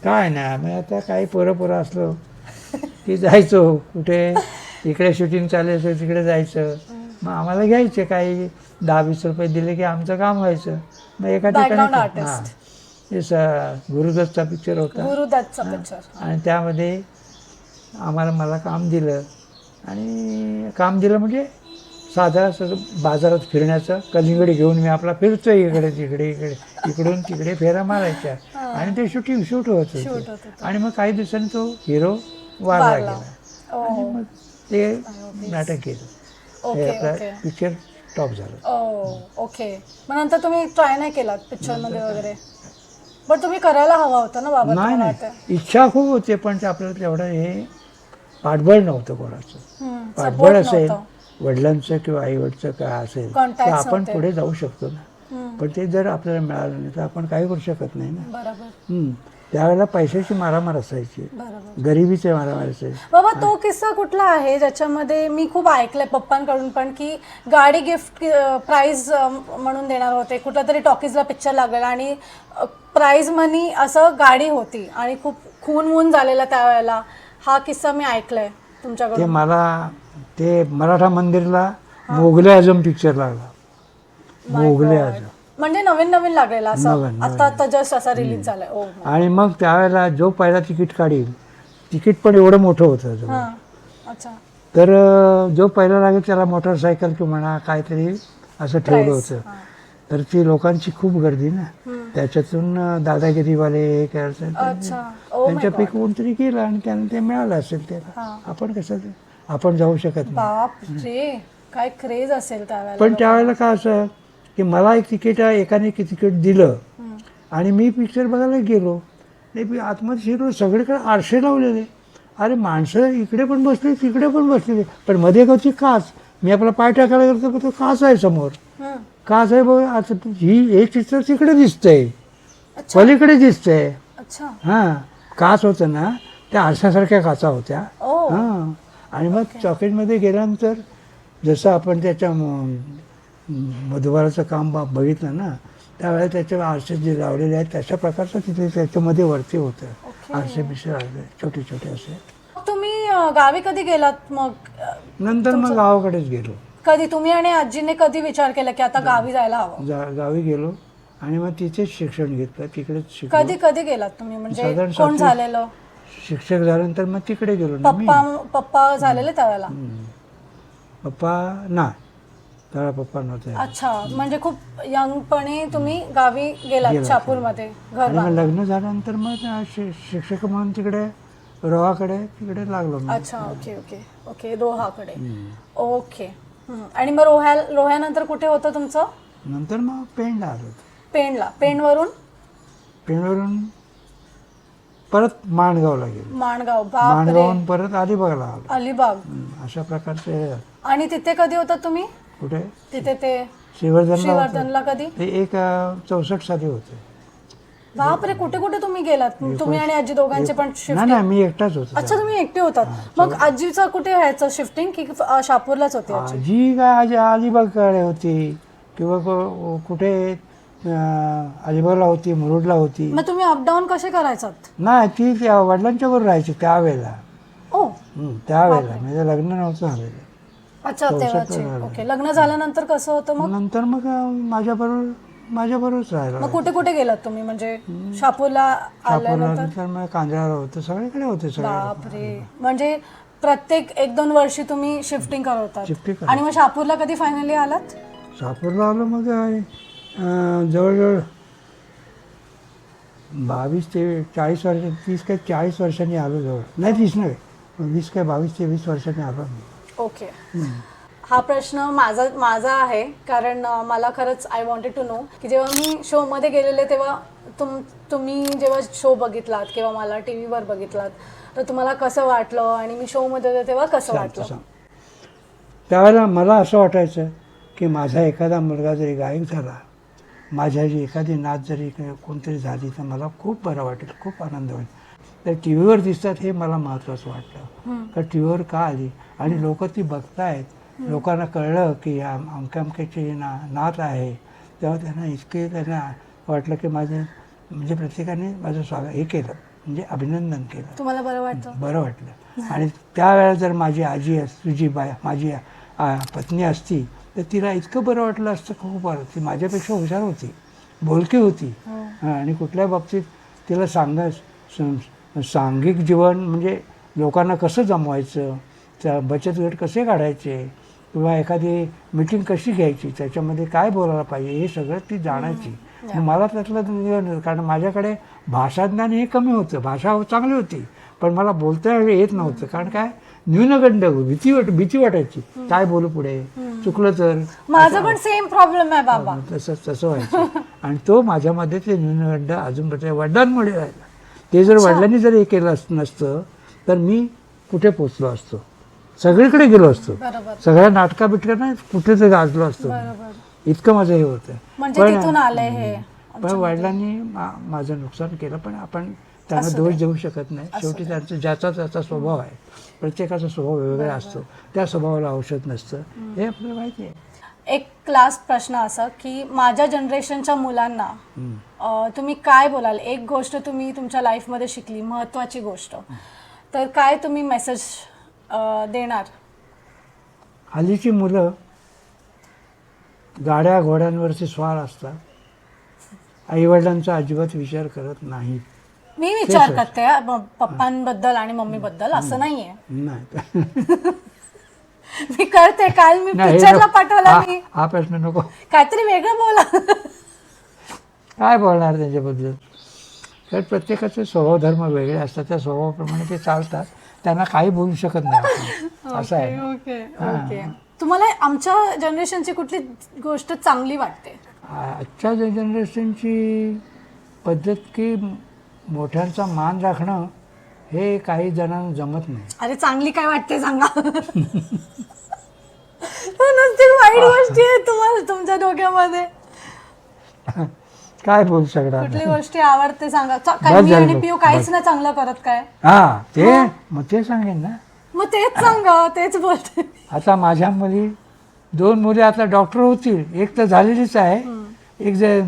काय नाही, आम्ही आता काही पोरं असलो की जायचो कुठे, इकडे शूटिंग चालू असेल तिकडे जायचं. मग आम्हाला घ्यायचे काही 10-20 रुपये दिले की आमचं काम व्हायचं. मग एका Background ठिकाणी artist. गुरुदत्तचा पिक्चर होता गुरुदत्तचा पिक्चर. आणि त्यामध्ये मला काम दिलं. आणि काम दिलं म्हणजे साधारण असं बाजारात फिरण्याचं, कलिंगड घेऊन मी आपला फिरतोय इकडे तिकडे इकडून तिकडे फेऱ्या मारायच्या. आणि ते शूट होत होतं. आणि मग काही दिवसांनी तो हिरो वारला गेला. आणि मग ते नाटक केलं. हे आपला पिक्चर टॉप झालं. ओके, मग नंतर तुम्ही ट्राय नाही केलात पिक्चर मध्ये वगैरे? पण तुम्ही करायला हवा होता ना बाबा. नाही तुम्हाला नाही, इच्छा खूप होते, पण ते आपल्याला तेवढं हे पाठबळ नव्हतं कोणाचं. आता पाठबळ असेल वडिलांचं किंवा आईवडचं काय असेल तर आपण पुढे जाऊ शकतो ना. पण ते जर आपल्याला मिळालं नाही तर आपण काही करू शकत नाही ना. बरोबर. त्यावेळेला पैशाची मारामार असायची, गरिबीचे मारामार असायची. बाबा तो किस्सा कुठला आहे ज्याच्यामध्ये मी खूप ऐकलंय पप्पांकडून पण, की गाडी गिफ्ट प्राइज म्हणून देणार होते, कुठला तरी टॉकीजला पिक्चर लागलेला आणि प्राइज मनी असं गाडी होती आणि खूप खून वून झालेला त्यावेळेला. हा किस्सा मी ऐकलाय ते तुमच्याकडून. मला ते मराठा मंदिरला मोगले आझम पिक्चर लागला. मोगले आझम म्हणजे नवीन लागलेला असं, नवीन. आता जस्ट असा रिलीज झालाय. ओ आणि मग त्यावेळेला जो पहिला तिकीट काढील, तिकीट पण एवढं मोठं होतं जवळ. अच्छा. तर जो पहिला लागेल त्याला मोटरसायकल किंवा म्हणा काहीतरी असं ठेवलं होतं. तर ती लोकांची खूप गर्दी ना, त्याच्यातून दादागिरीवाले हे करायचं, त्यांच्यापैकी कोणतरी गेलं आणि त्यांना ते मिळालं असेल. त्याला आपण कसं आपण जाऊ शकत नाही. बाप रे, काय क्रेज असेल त्यावेळेला. पण त्यावेळेला काय असं की मला एक तिकीट एकाने तिकीट दिलं आणि मी पिक्चर बघायला गेलो. नाही, आतमध्ये शिरलो, सगळीकडे आरसे लावलेले. अरे माणसं इकडे पण बसले तिकडे पण बसलेले, पण मध्ये गावची काच. मी आपला पाय टाकायला गेलो तर तो काच आहे समोर. काच आहे बघ, आता हे चित्र तिकडे दिसतंय, पलीकडे दिसतंय. हां, काच होतं ना, त्या आरशासारख्या काचा होत्या. हां, आणि मग चॉकेटमध्ये गेल्यानंतर जसं आपण त्याच्या मधुबाराचं काम बघितलं ना, त्यावेळेला त्याच्या आरसे जे लावलेले आहेत तशा प्रकारचं तिथे त्याच्यामध्ये वरती होतं. आरसे बिरसे लावले छोटे छोटे असे. तुम्ही गावी कधी गेलात मग? नंतर मग गावाकडेच गेलो. कधी तुम्ही आणि आजीने कधी विचार केला की आता गावी जायला हवं? गावी गेलो आणि मग तिथेच शिक्षण घेतलं, तिकडेच शिकलो. कधी गेलात तुम्ही? म्हणजे कोण झालेलं? शिक्षक झाल्यानंतर मग तिकडे गेलो ना मी. पप्पा झालेले त्यावेळेला? पप्पा नाही, त्याला पप्पा नव्हते. अच्छा, म्हणजे खूप यंगपणे तुम्ही गावी गेलात शहापूरमध्ये घर आणि मग लग्न झाल्यानंतर मग शिक्षक म्हणून तिकडे रोहाकडे तिकडे लागलो. अच्छा, ओके ओके ओके, रोहाकडे. ओके. आणि मग रोह्यानंतर कुठे होतं तुमचं? नंतर मग पेणला आलो. पेणला. पेणवरून परत माणगावला गेलो. माणगावून परत अलिबागला आलो. अलिबाग. अशा प्रकारचे. आणि तिथे कधी होता तुम्ही? कुठे? तिथे ते श्रीवर्धनला कधी? ते एक 64 साली होते. बापरे, कुठे कुठे तुम्ही गेलात? तुम्ही आणि आजी दोघांचे पण शिफ्ट? नाही मी एकटाच होतो. अच्छा, तुम्ही एकटे होतात. मग आजीचं कुठे व्हायचं शिफ्टिंग, की शापूरलाच होती आजी? आजी काय अलिबागकडे होती किंवा कुठे अलिबागला होती, मुरुडला होती. मग तुम्ही अपडाऊन कसे करायचात? नाही ती त्या वडिलांच्या बरोबर राहायची त्यावेळेला. ओ, त्यावेळेला म्हणजे लग्न नव्हतं झालेलं. अच्छा, तेव्हाचे. ओके. लग्न झाल्यानंतर कसं होतं मग? नंतर मग माझ्याबरोबरच राहिला. मग कुठे कुठे गेलात तुम्ही, म्हणजे शापूरला आल्यानंतर? नंतर मग कांद्र्याला होतं, सगळीकडे होते सगळे. बापरे, म्हणजे प्रत्येक 1-2 वर्षी तुम्ही शिफ्टिंग करत Shifting होतात. करत. आणि मग शापूरला कधी फायनली आलात? शापूरला आलो मग जवळजवळ 22 ते 40 वर्ष, 30 काय 40 वर्षांनी आलो जवळ. नाही 30 नाही, 20 काय 22 ते 20 वर्षांनी आलो मी. ओके. हा प्रश्न माझा आहे, कारण मला खरंच आय वॉन्टेड टू नो की जेव्हा मी शोमध्ये गेलेले तेव्हा तुम्ही जेव्हा शो बघितलात किंवा मला टी व्हीवर बघितलात तर तुम्हाला कसं वाटलं, आणि मी शोमध्ये होते तेव्हा कसं वाटलं? त्यावेळेला मला असं वाटायचं की माझा एखादा मुलगा जरी गायक झाला, माझ्या जी एखादी नात जरी कोणतरी झाली तर मला खूप बरं वाटेल, खूप आनंद होईल. तर टी व्हीवर दिसतात हे मला महत्त्वाचं वाटलं. तर टी व्हीवर का आली आणि लोक ती बघतायत, लोकांना कळलं की अमक्याची नात आहे, तेव्हा त्यांना वाटलं की म्हणजे प्रत्येकाने माझं स्वागत हे केलं, म्हणजे अभिनंदन केलं. तुम्हाला बरं वाटतं? बरं वाटलं. आणि त्यावेळेला जर माझी आजी तुझी माझी पत्नी असती तर तिला इतकं बरं वाटलं असतं, खूप बरं. ती माझ्यापेक्षा हुशार होती, बोलकी होती. आणि कुठल्या बाबतीत तिला सांघिक जीवन म्हणजे लोकांना कसं जमवायचं, त्या बचत गट कसे काढायचे किंवा एखादी मीटिंग कशी घ्यायची, त्याच्यामध्ये काय बोलायला पाहिजे, हे सगळं ती जाणायची. मला त्यातलं, कारण माझ्याकडे भाषाज्ञान हे कमी होतं. भाषा चांगली होती पण मला बोलता येत नव्हतं. कारण काय, न्यूनगंड, भीती वाटायची, काय बोलू पुढे, चुकलं तर. माझं पण सेम प्रॉब्लेम आहे बाबा. तसं व्हायचं. आणि तो माझ्यामध्ये ते न्यूनगंड अजून वडिलांमुळे राहिला. ते जर वडिलांनी जर हे केलं नसतं तर मी कुठे पोचलो असतो, सगळीकडे गेलो असतो, सगळ्या नाटका बिटका नाही कुठे तरी गाजलो असतो. इतकं माझं हे होतं. म्हणजे तिथून आलंय हे. पण वडिलांनी माझं नुकसान केलं, पण आपण त्यांना दोष देऊ शकत नाही. शेवटी त्यांचं ज्याचा त्याचा स्वभाव आहे, प्रत्येकाचा स्वभाव वेगवेगळा असतो, त्या स्वभावाला औषध नसतं, हे आपल्याला माहिती आहे. एक लास्ट प्रश्न असा की माझ्या जनरेशनच्या मुलांना तुम्ही काय बोलाल? एक गोष्ट तुम्ही तुमच्या लाईफमध्ये शिकली, महत्त्वाची गोष्ट, तर काय तुम्ही मेसेज देणार? हल्लीची मुलं गाड्या घोड्यांवरचे स्वार असतात, आईवडिलांचा अजिबात विचार करत नाहीत. मी विचार करते पप्पांबद्दल आणि मम्मीबद्दल, असं नाहीये. नाही मी करते. काल मी पिक्चरला पाठवला. मी हा प्रश्न नको, काहीतरी वेगळं बोला. काय बोलणार त्यांच्याबद्दल? तर प्रत्येकाचे स्वभाव धर्म वेगळे असतात, त्या स्वभावाप्रमाणे ते चालतात, त्यांना काही बोलू शकत नाही आपण. असं आहे. Okay okay. तुम्हाला आमच्या जनरेशनची कुठली गोष्ट चांगली वाटते? आजच्या जनरेशनची पद्धत की मोठ्यांचा मान राखणं हे काही जणांना जमत नाही. अरे चांगली काय वाटते सांगा. नुसती वाईट गोष्टी आहे तुम्हाला तुमच्या डोक्यामध्ये. काय बोलू शकणार? कुठली गोष्टी आवडते सांगा. काय मी आणि पिऊ काहीच नाही चांगलं करत काय? हा ते मग ते सांगेन ना. मग तेच सांगा, तेच बोलते. आता माझ्या मुली 2 मुली आता डॉक्टर होतील, एक तर झालेलीच आहे, एक जे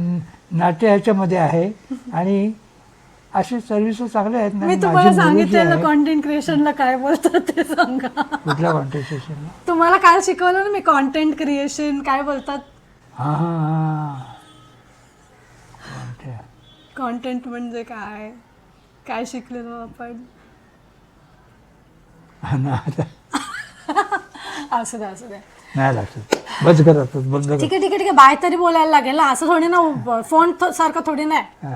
नाट्य ह्याच्यामध्ये आहे, आणि असे सर्व्हिस चांगले आहेत ना. मी तुम्हाला सांगितलेलं कॉन्टेंट क्रिएशनला काय बोलतात ते सांगा. कुठल्या कॉन्टेंट क्रिएशनला? तुम्हाला काल शिकवलं ना मी, कॉन्टेंट क्रिएशन काय बोलतात. हा कॉन्टेंट म्हणजे काय, काय शिकलेलो आपण. असू दे असू दे, नाही लागत. बस करत बंद कर. ठीक आहे ठीक आहे ठीक आहे. बाय तरी बोलायला लागेल ना, असं थोडी ना, फोन सारखं थोडी नाही.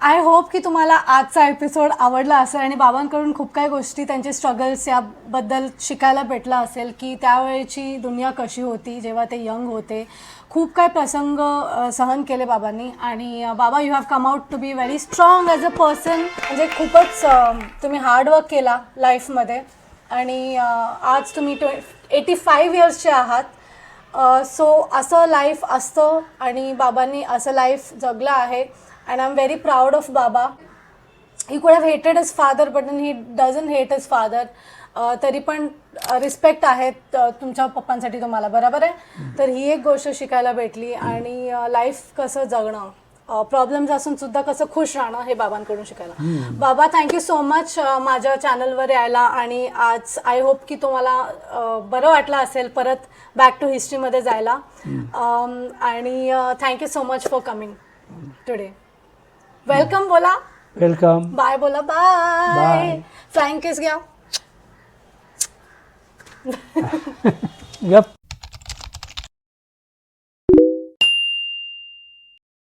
आय होप की तुम्हाला आजचा एपिसोड आवडला असेल आणि बाबांकडून खूप काही गोष्टी, त्यांचे स्ट्रगल्स याबद्दल शिकायला भेटलं असेल की त्यावेळेची दुनिया कशी होती जेव्हा ते यंग होते. खूप काय प्रसंग सहन केले बाबांनी. आणि बाबा, you have come out to be very strong as a person. म्हणजे खूपच तुम्ही हार्डवर्क केला लाईफमध्ये, आणि आज तुम्ही 85 इयर्सचे आहात. सो असं लाईफ असतं आणि बाबांनी असं लाईफ जगलं आहे and I am very proud of बाबा. ही कुड हॅव हेटेड his father but he doesn't hate his father. तरी पण रिस्पेक्ट आहेत तुमच्या पप्पांसाठी तुम्हाला, बरोबर आहे. तर ही एक गोष्ट शिकायला भेटली आणि लाईफ कसं जगणं, प्रॉब्लेम्स असून सुद्धा कसं खुश राहणं हे बाबांकडून शिकायला. बाबा थँक्यू सो मच माझ्या चॅनलवर यायला आणि आज आय होप की तुम्हाला बरं वाटलं असेल परत बॅक टू हिस्ट्रीमध्ये जायला. आणि thank you so much for coming today. Welcome बोला, वेलकम. बाय बोला, बाय. Bye. फ्लाइंग किस घ्या. गप.